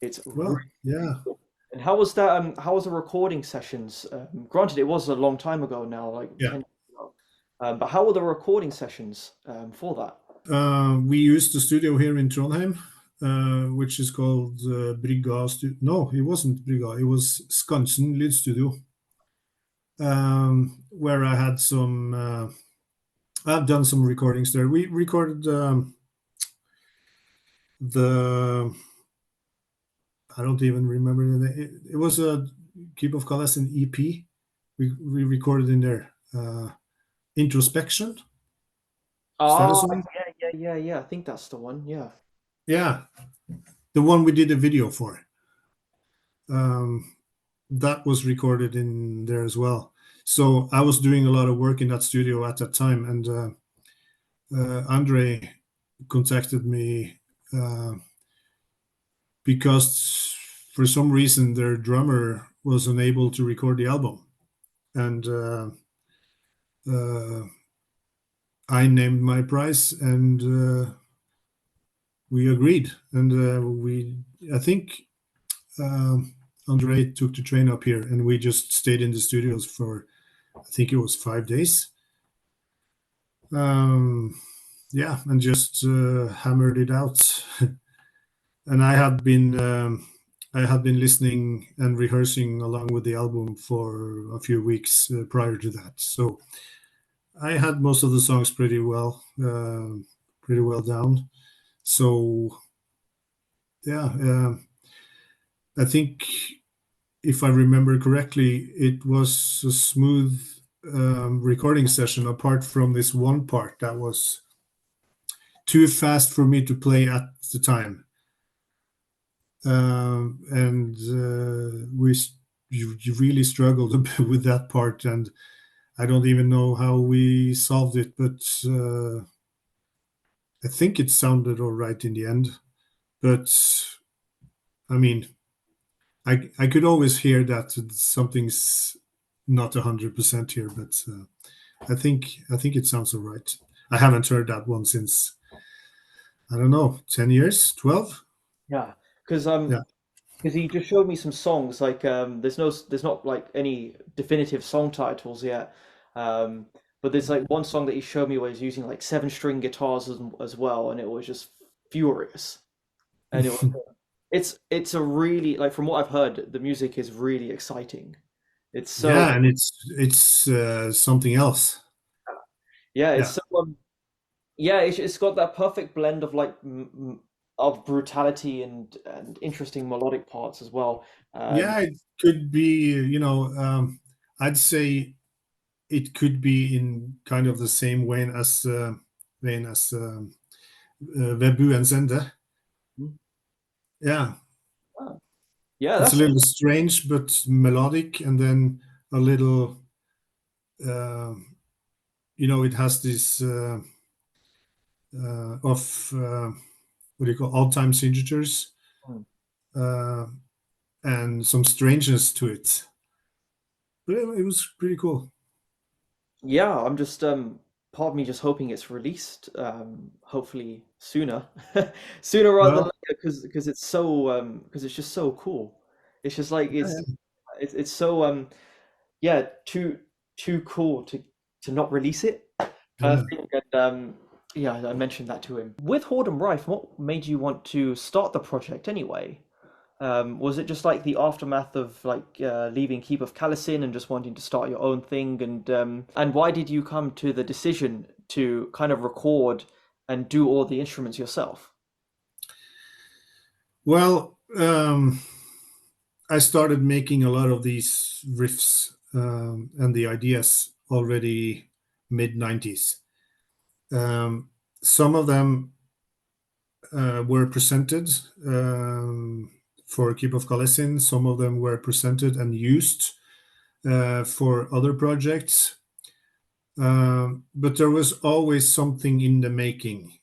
It's really, Well, yeah, really good. And how was that? How was the recording sessions? Granted, it was a long time ago now, like yeah. 10 years ago. But how were the recording sessions for that? We used the studio here in Trondheim, which is called Brygga. No, it wasn't Brygga. It was Skansen Lydstudio, where I had some. I've done some recordings there. We recorded the. I don't even remember the name. It was a Keep of Kalas, an EP. We recorded in there. Introspection. Is that a Oh, song? yeah. I think that's the one. Yeah. Yeah, the one we did a video for. Um, that was recorded in there as well. So I was doing a lot of work in that studio at that time, and Andre contacted me uh, because for some reason their drummer was unable to record the album, and uh, I named my price, and we agreed, and I think Andre took the train up here, and we just stayed in the studios for, I think it was 5 days. Um, yeah, and just hammered it out. And I had been listening and rehearsing along with the album for a few weeks prior to that. So I had most of the songs pretty well down. So yeah, I think if I remember correctly, it was a smooth recording session, apart from this one part that was too fast for me to play at the time. And you really struggled a bit with that part, and I don't even know how we solved it, but I think it sounded all right in the end. But I mean, I could always hear that something's not 100% here, but I think it sounds all right. I haven't heard that one since, I don't know, 10 years, 12. Yeah. Because Yeah, he just showed me some songs. Like there's not like any definitive song titles yet. Um, but there's like one song that he showed me where he's using like seven string guitars as well, and it was just furious. And it's a really like from what I've heard, the music is really exciting. It's so yeah, and it's something else. yeah, it's Yeah, so yeah, it's got that perfect blend of like of brutality and interesting melodic parts as well. Um, yeah, it could be, I'd say it could be in kind of the same vein as Vebu and Zende. Yeah, yeah, it's a that's little strange but melodic, and then a little, uh, it has this of what do you call, odd time signatures, uh, and some strangeness to it. But it was pretty cool. yeah. I'm just part of me just hoping it's released hopefully sooner, sooner rather than Well, later because it's so because it's just so cool. It's just like yeah, it's so yeah too cool to not release it. I yeah. think and yeah, I mentioned that to him. With Whoredom Rife, what made you want to start the project anyway? Was it just like the aftermath of like leaving Keep of Callacin and just wanting to start your own thing? And why did you come to the decision to kind of record and do all the instruments yourself? Well, I started making a lot of these riffs and the ideas already mid 90s. Some of them were presented for Keep of Kalesin. Some of them were presented and used for other projects. But there was always something in the making.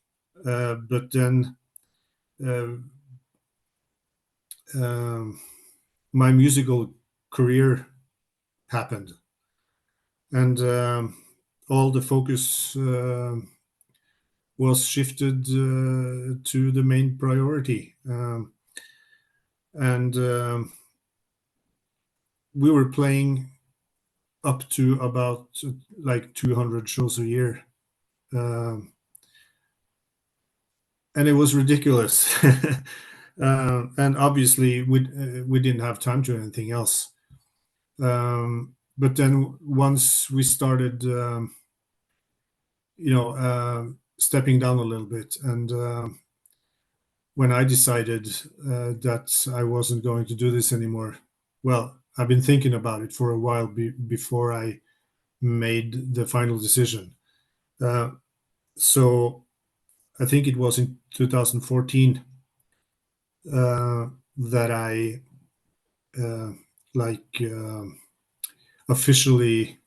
But then uh, um, my musical career happened, and all the focus was shifted to the main priority. And we were playing up to about like 200 shows a year. Um, and it was ridiculous. And obviously, we didn't have time to do anything else. But then once we started, stepping down a little bit, and when I decided that I wasn't going to do this anymore, well, I've been thinking about it for a while before I made the final decision. Uh, So I think it was in 2014 that I uh, like officially,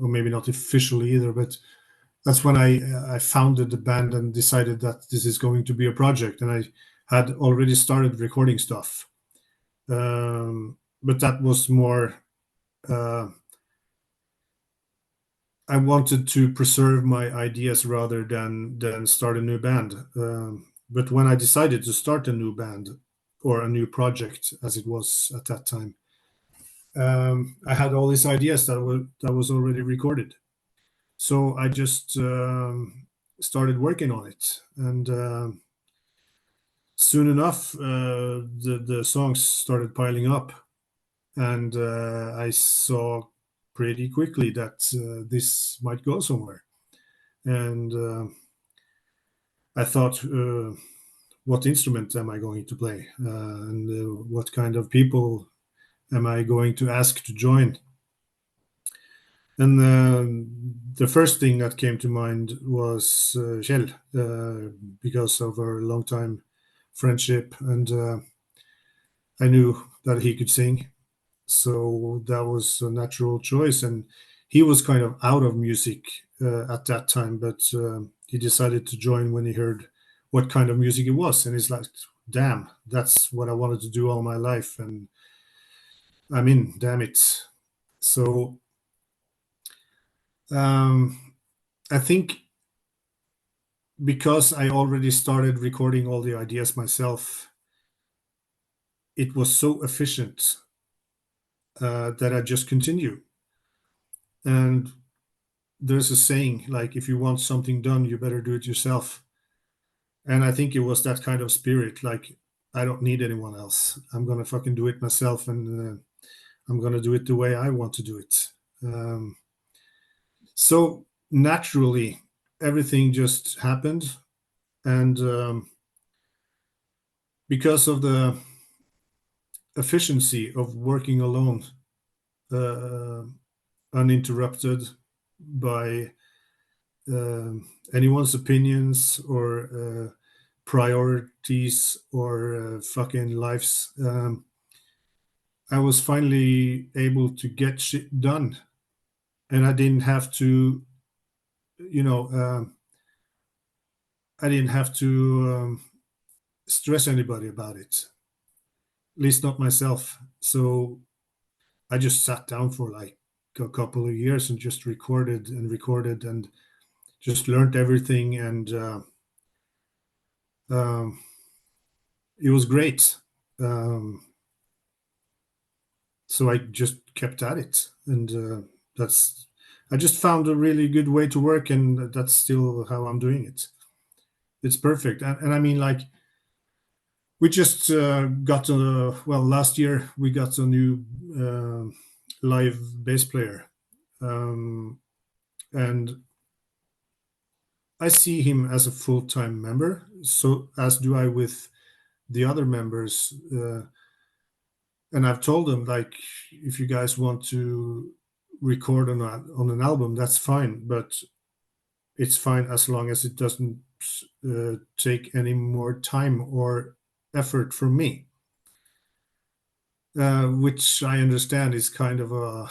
or maybe not officially either, but that's when I founded the band and decided that this is going to be a project. And I had already started recording stuff, but that was more. Uh, I wanted to preserve my ideas rather than start a new band. But when I decided to start a new band or a new project, as it was at that time, I had all these ideas that was already recorded. So I just started working on it, and soon enough, the songs started piling up, and I saw pretty quickly that this might go somewhere. And I thought, what instrument am I going to play, and what kind of people am I going to ask to join? And the first thing that came to mind was Kjell, because of our long time friendship, and I knew that he could sing, so that was a natural choice. And he was kind of out of music at that time, but he decided to join when he heard what kind of music it was, and he's like, "Damn, that's what I wanted to do all my life," and I mean, damn it. So um, I think because I already started recording all the ideas myself, it was so efficient that I just continue. And there's a saying like, if you want something done, you better do it yourself. And I think it was that kind of spirit. Like, I don't need anyone else. I'm gonna fucking do it myself, and I'm gonna do it the way I want to do it. Um, so naturally, everything just happened, and because of the efficiency of working alone, uh, uninterrupted by anyone's opinions or priorities or fucking lives. I was finally able to get shit done, and I didn't have to, you know, I didn't have to stress anybody about it, at least not myself. So I just sat down for like a couple of years and just recorded and just learned everything, and um, it was great. Um, so I just kept at it, and that's I just found a really good way to work, and that's still how I'm doing it. It's perfect, and I mean, like, we just got a well, last year we got a new live bass player, um, and I see him as a full-time member, so as do I with the other members. And I've told them, like, if you guys want to record on an album, that's fine, but it's fine as long as it doesn't take any more time or effort from me, which I understand is kind of a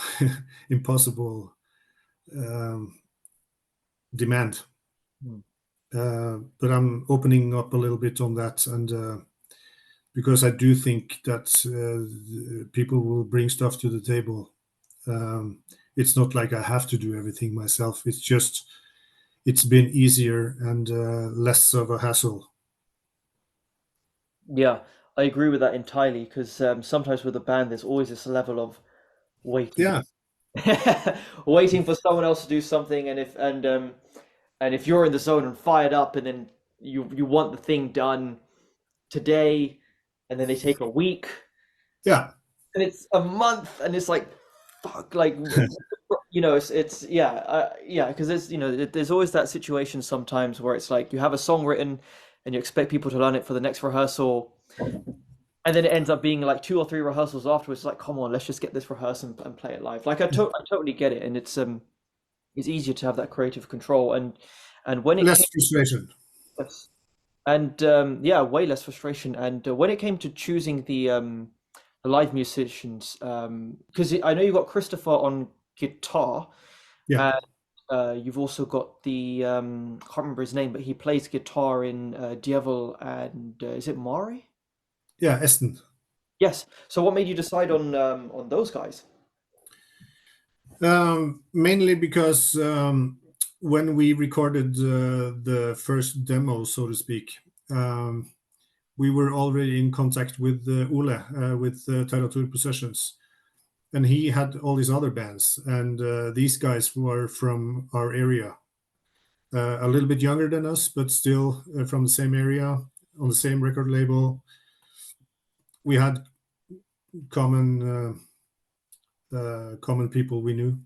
impossible um, demand. Hmm. But I'm opening up a little bit on that, and because I do think that people will bring stuff to the table. Um, it's not like I have to do everything myself. It's just it's been easier and less of a hassle. Yeah, I agree with that entirely because sometimes with a band, there's always this level of waiting, Yeah, waiting for someone else to do something, and if you're in the zone and fired up, and then you want the thing done today, and then they take a week, yeah, and it's a month, and it's like, fuck, like, you know, it's yeah, yeah, because there's there's always that situation sometimes where it's like you have a song written, and you expect people to learn it for the next rehearsal, and then it ends up being like two or three rehearsals afterwards. It's like, come on, let's just get this rehearsed and play it live. Like I totally get it, and it's easier to have that creative control. And when it Less came, frustration. yes. And yeah, way less frustration. And when it came to choosing the live musicians, because I know you got Christopher on guitar, Yeah, and you've also got the I can't remember his name, but he plays guitar in Djevel and is it Mari? yeah, Esten. Yes. So what made you decide on those guys? Mainly because when we recorded the first demo, so to speak, um, we were already in contact with Ole, with Teratur Possessions, and he had all these other bands, and these guys were from our area, a little bit younger than us, but still from the same area, on the same record label. We had common common people we knew.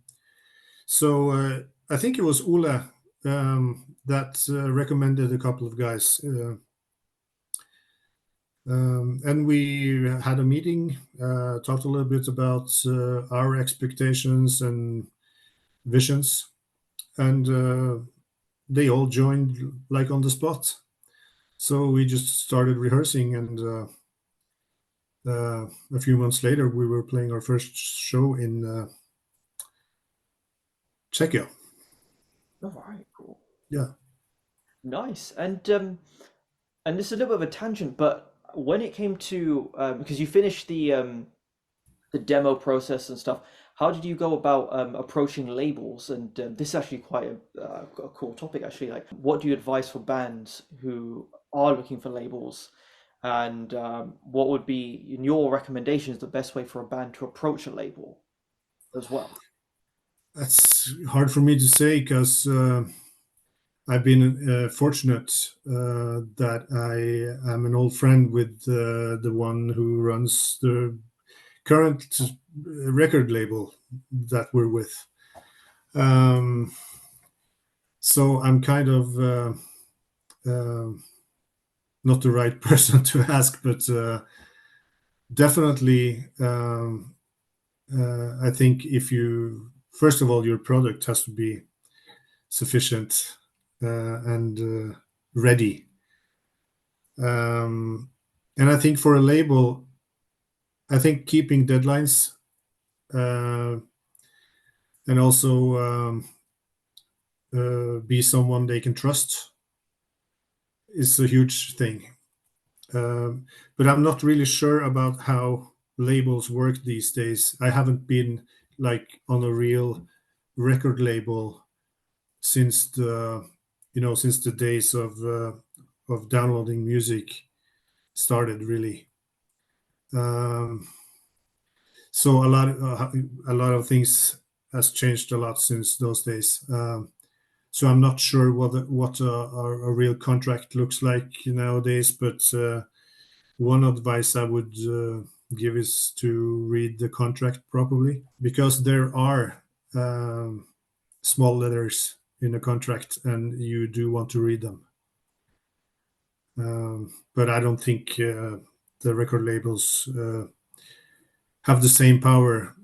So I think it was Ole that recommended a couple of guys. And we had a meeting, talked a little bit about our expectations and visions, and they all joined like on the spot. So we just started rehearsing, and a few months later, we were playing our first show in Czechia. All right, cool. Yeah. Nice. And this is a little bit of a tangent, but when it came to because you finished the demo process and stuff, how did you go about approaching labels? And this is actually quite a cool topic, actually. Like, what do you advise for bands who are looking for labels? And what would be, in your recommendations, the best way for a band to approach a label as well? That's hard for me to say because I've been fortunate that I am an old friend with the one who runs the current record label that we're with. Um, so I'm kind of uh, not the right person to ask, but definitely, I think if you, first of all, your product has to be sufficient and ready. Um, and I think for a label, I think keeping deadlines uh, and also be someone they can trust is a huge thing. But I'm not really sure about how labels work these days. I haven't been like on a real record label since since the days of downloading music started really. Um, so a lot of things has changed a lot since those days. So I'm not sure what a real contract looks like nowadays, but one advice I would give is to read the contract properly because there are small letters in the contract and you do want to read them. But I don't think the record labels have the same power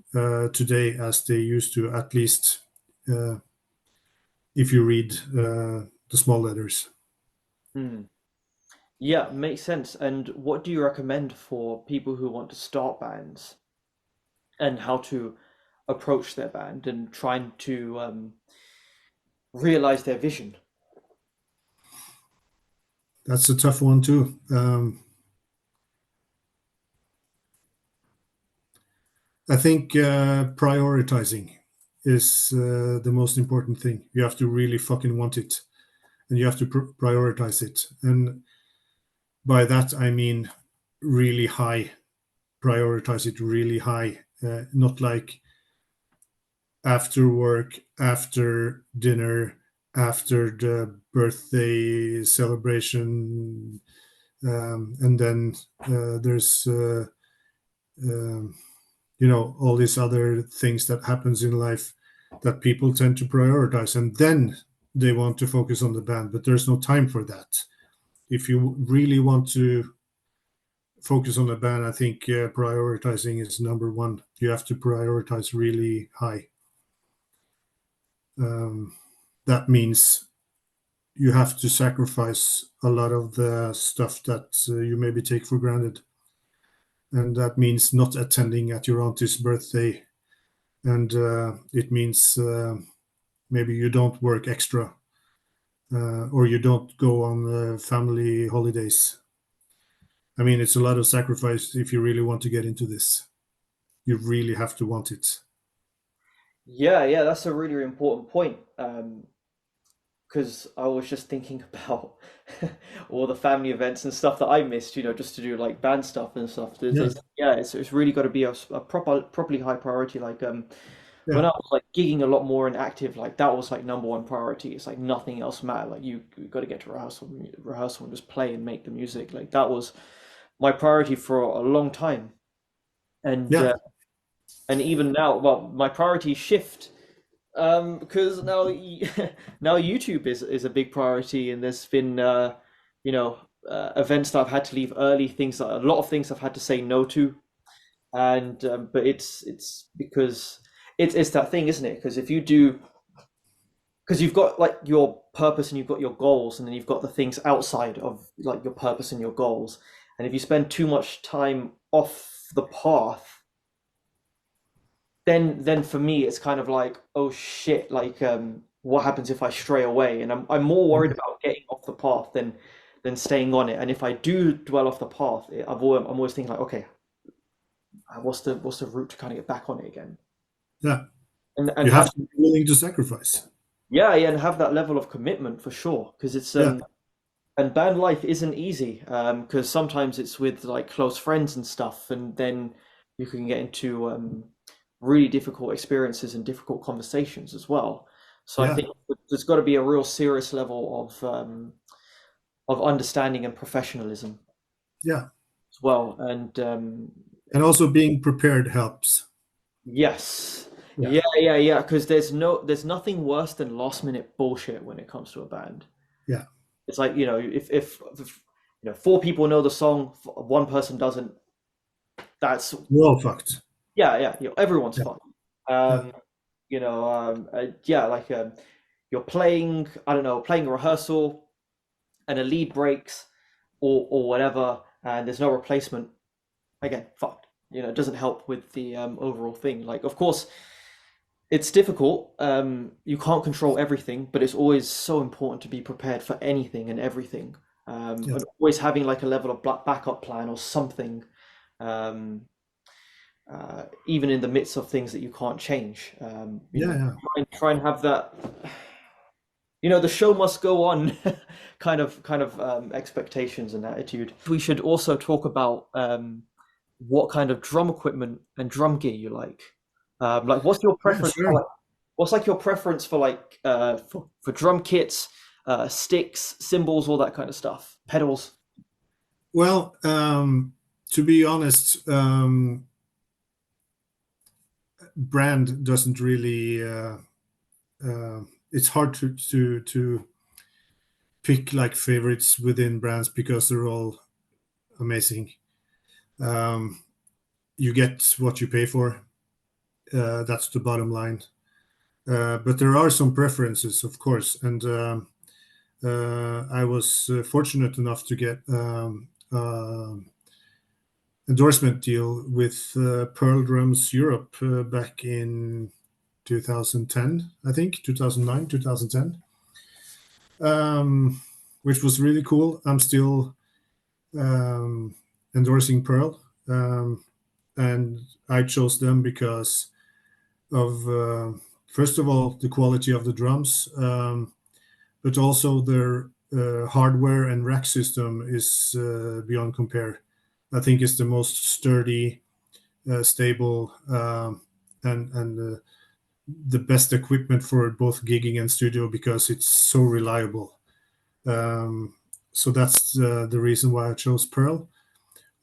today as they used to, at least uh, if you read the small letters. Hmm. Yeah, makes sense. And what do you recommend for people who want to start bands and how to approach their band and trying to realize their vision? That's a tough one too. I think prioritizing is the most important thing. You have to really fucking want it, and you have to prioritize it. And by that I mean really high. Prioritize it really high, not like after work, after dinner, after the birthday celebration, and then there's um, all these other things that happens in life that people tend to prioritize, and then they want to focus on the band, but there's no time for that. If you really want to focus on the band, I think prioritizing is number one. You have to prioritize really high. um, that means you have to sacrifice a lot of the stuff that you maybe take for granted, and that means not attending at your auntie's birthday, and it means maybe you don't work extra, or you don't go on family holidays. I mean, it's a lot of sacrifice if you really want to get into this. You really have to want it. Yeah, yeah, that's a really important point. Because I was just thinking about all the family events and stuff that I missed, just to do like band stuff and stuff. Yeah, Yeah, it's really got to be a properly high priority. Like when yeah, I was like gigging a lot more and active, like that was like number one priority. It's like nothing else mattered. Like you got to get to rehearsal and just play and make the music. Like that was my priority for a long time. And yeah, and even now, well, my priorities shift because now now YouTube is a big priority, and there's been you know events that I've had to leave early, things that a lot of things I've had to say no to, and but it's because it's that thing, isn't it? Because if you do, because you've got like your purpose and you've got your goals, and then you've got the things outside of like your purpose and your goals, and if you spend too much time off the path, then for me it's kind of like, oh shit, like what happens if I stray away? And I'm more worried about getting off the path than staying on it. And if I do dwell off the path, I'm always thinking like, okay, what's the route to kind of get back on it again? yeah. And You have have, to be willing to sacrifice. yeah, yeah, and have that level of commitment for sure, because it's Yeah, and band life isn't easy, because sometimes it's with like close friends and stuff, and then you can get into really difficult experiences and difficult conversations as well. So I yeah, think there's got to be a real serious level of understanding and professionalism yeah. as well. And And also being prepared helps. yes, Yeah, yeah, yeah, yeah, because there's nothing worse than last minute bullshit when it comes to a band. yeah. It's like, if four people know the song, one person doesn't, that's We're all fucked. yeah, yeah, everyone's Yeah, fun. yeah, Yeah, like you're playing, I don't know, playing a rehearsal and a lead breaks or whatever, and there's no replacement. Again, fucked. It doesn't help with the overall thing. Like, of course, it's difficult. You can't control everything, but it's always so important to be prepared for anything and everything. yeah, And always having like a level of backup plan or something, um, even in the midst of things that you can't change. yeah, yeah, Try and have that. The show must go on, kind of expectations and attitude. We should also talk about what kind of drum equipment and drum gear you like. Like, what's your yeah. preference for Sure. like, what's like your preference for like for drum kits, sticks, cymbals, all that kind of stuff, pedals. Well, to be honest, brand doesn't really. It's hard to pick like favorites within brands because they're all amazing. Um, you get what you pay for. That's the bottom line. But there are some preferences, of course, and I was fortunate enough to get endorsement deal with Pearl Drums Europe back in 2010, I think 2009, 2010, which was really cool. I'm still um, endorsing Pearl, and I chose them because of first of all the quality of the drums, but also their hardware and rack system is beyond compare. I think it's the most sturdy, stable, and the best equipment for both gigging and studio because it's so reliable. Um, so that's the reason why I chose Pearl.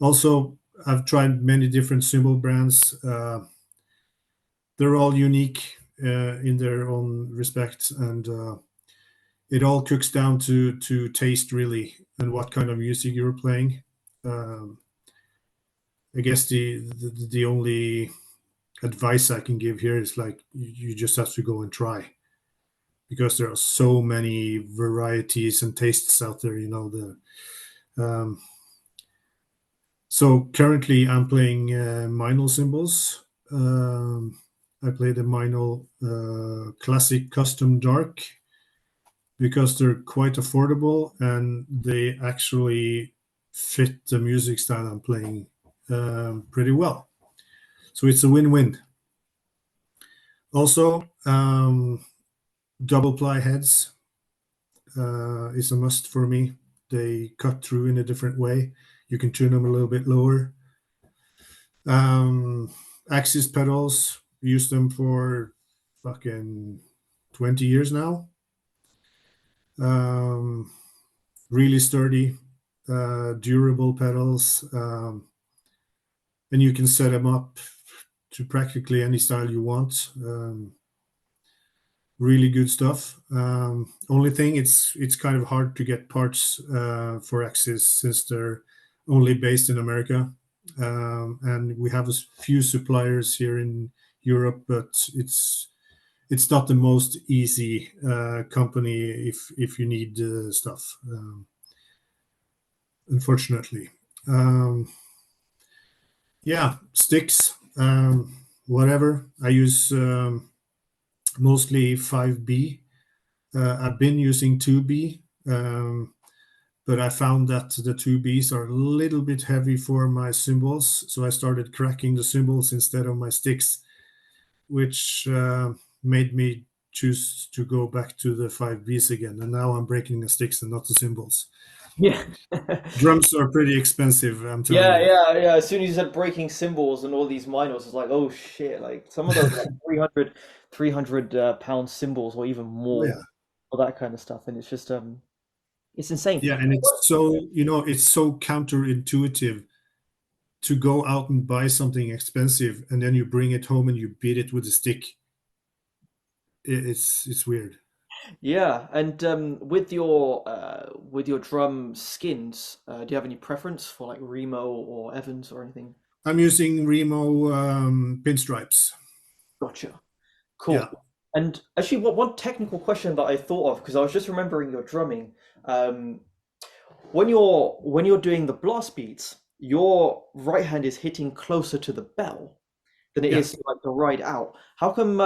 Also, I've tried many different cymbal brands. They're all unique in their own respect, and it all cooks down to taste really and what kind of music you're playing. Um, I guess the only advice I can give here is like you just have to go and try. because there are so many varieties and tastes out there. So currently I'm playing Minol cymbals. I play the Minol Classic Custom Dark because they're quite affordable and they actually fit the music style I'm playing pretty well. So it's a win-win. Also, double ply heads is a must for me. They cut through in a different way. You can tune them a little bit lower. Axis pedals, use them for fucking 20 years now. Really sturdy, durable pedals. And you can set them up to practically any style you want. Really good stuff. Only thing, it's kind of hard to get parts for Axis since they're only based in America. And we have a few suppliers here in Europe, but it's not the most easy company if you need stuff, unfortunately. Yeah, sticks, whatever. I use mostly 5B. I've been using 2B, but I found that the 2Bs are a little bit heavy for my cymbals, so I started cracking the cymbals instead of my sticks, which made me choose to go back to the 5Bs again. And now I'm breaking the sticks and not the cymbals. Yeah. Drums are pretty expensive, I'm telling Yeah, you. yeah, yeah. As soon as you said breaking cymbals and all these minors, it's like, oh shit, like some of those like 300 pound cymbals or even Oh, more, yeah. all that kind of stuff. And it's just it's insane. Yeah, and it's so counterintuitive to go out and buy something expensive and then you bring it home and you beat it with a stick. It's weird. Yeah, and with your drum skins, do you have any preference for like Remo or Evans or anything? I'm using Remo pinstripes. Gotcha. Yeah, Cool. And actually, what one technical question that I thought of, because I was just remembering your drumming, um, when you're doing the blast beats, your right hand is hitting closer to the bell than it yeah, is to, like the ride out. How come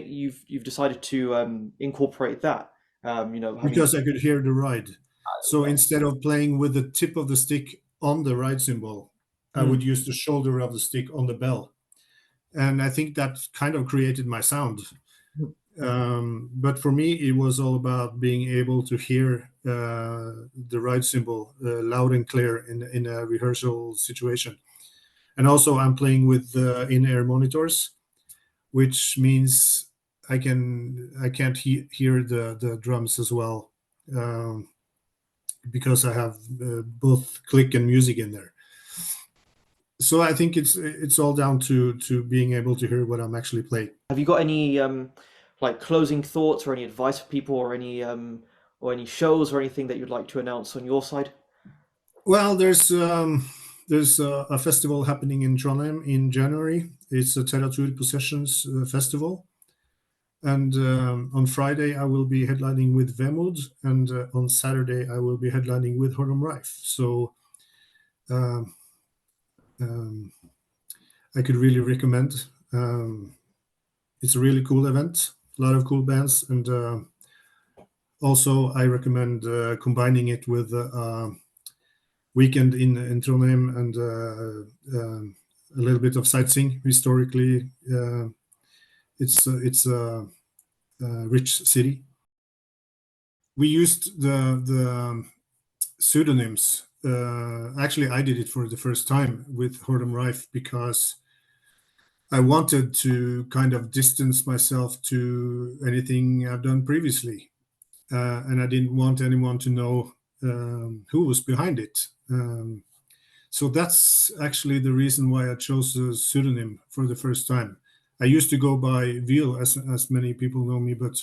you've decided to incorporate that? Having because I could hear the ride. So instead of playing with the tip of the stick on the ride cymbal, I Hmm. would use the shoulder of the stick on the bell. And I think that kind of created my sound. But for me, it was all about being able to hear the ride cymbal loud and clear in a rehearsal situation. And also, I'm playing with in-ear monitors, which means I can't hear the drums as well, um, because I have both click and music in there. So I think it's all down to being able to hear what I'm actually playing. Have you got any like closing thoughts or any advice for people or any shows or anything that you'd like to announce on your side? Well, there's a festival happening in Trondheim in January. It's a Teratur Possessions festival. And on Friday, I will be headlining with Vemod, and on Saturday, I will be headlining with Whoredom Rife. So um, um, I could really recommend. It's a really cool event, a lot of cool bands, and also I recommend combining it with weekend in Trondheim and a little bit of sightseeing. Historically, it's a rich city. We used the pseudonyms. Actually, I did it for the first time with Whoredom Rife because I wanted to kind of distance myself to anything I've done previously, and I didn't want anyone to know who was behind it. So that's actually the reason why I chose a pseudonym for the first time. I used to go by Veal, as many people know me, but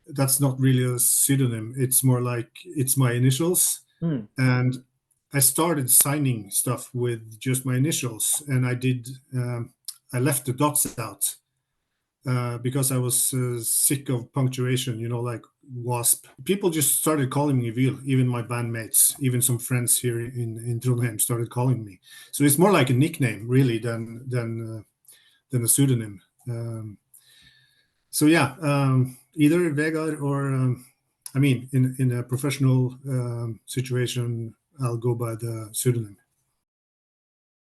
that's not really a pseudonym. It's more like it's my initials. Hmm. And I started signing stuff with just my initials, and I left the dots out. because I was sick of punctuation, like wasp. People just started calling me Vil, even my bandmates, even some friends here in Trondheim started calling me. So it's more like a nickname, really, than a pseudonym. So yeah, either Vegard or, I mean, in a professional situation, I'll go by the pseudonym.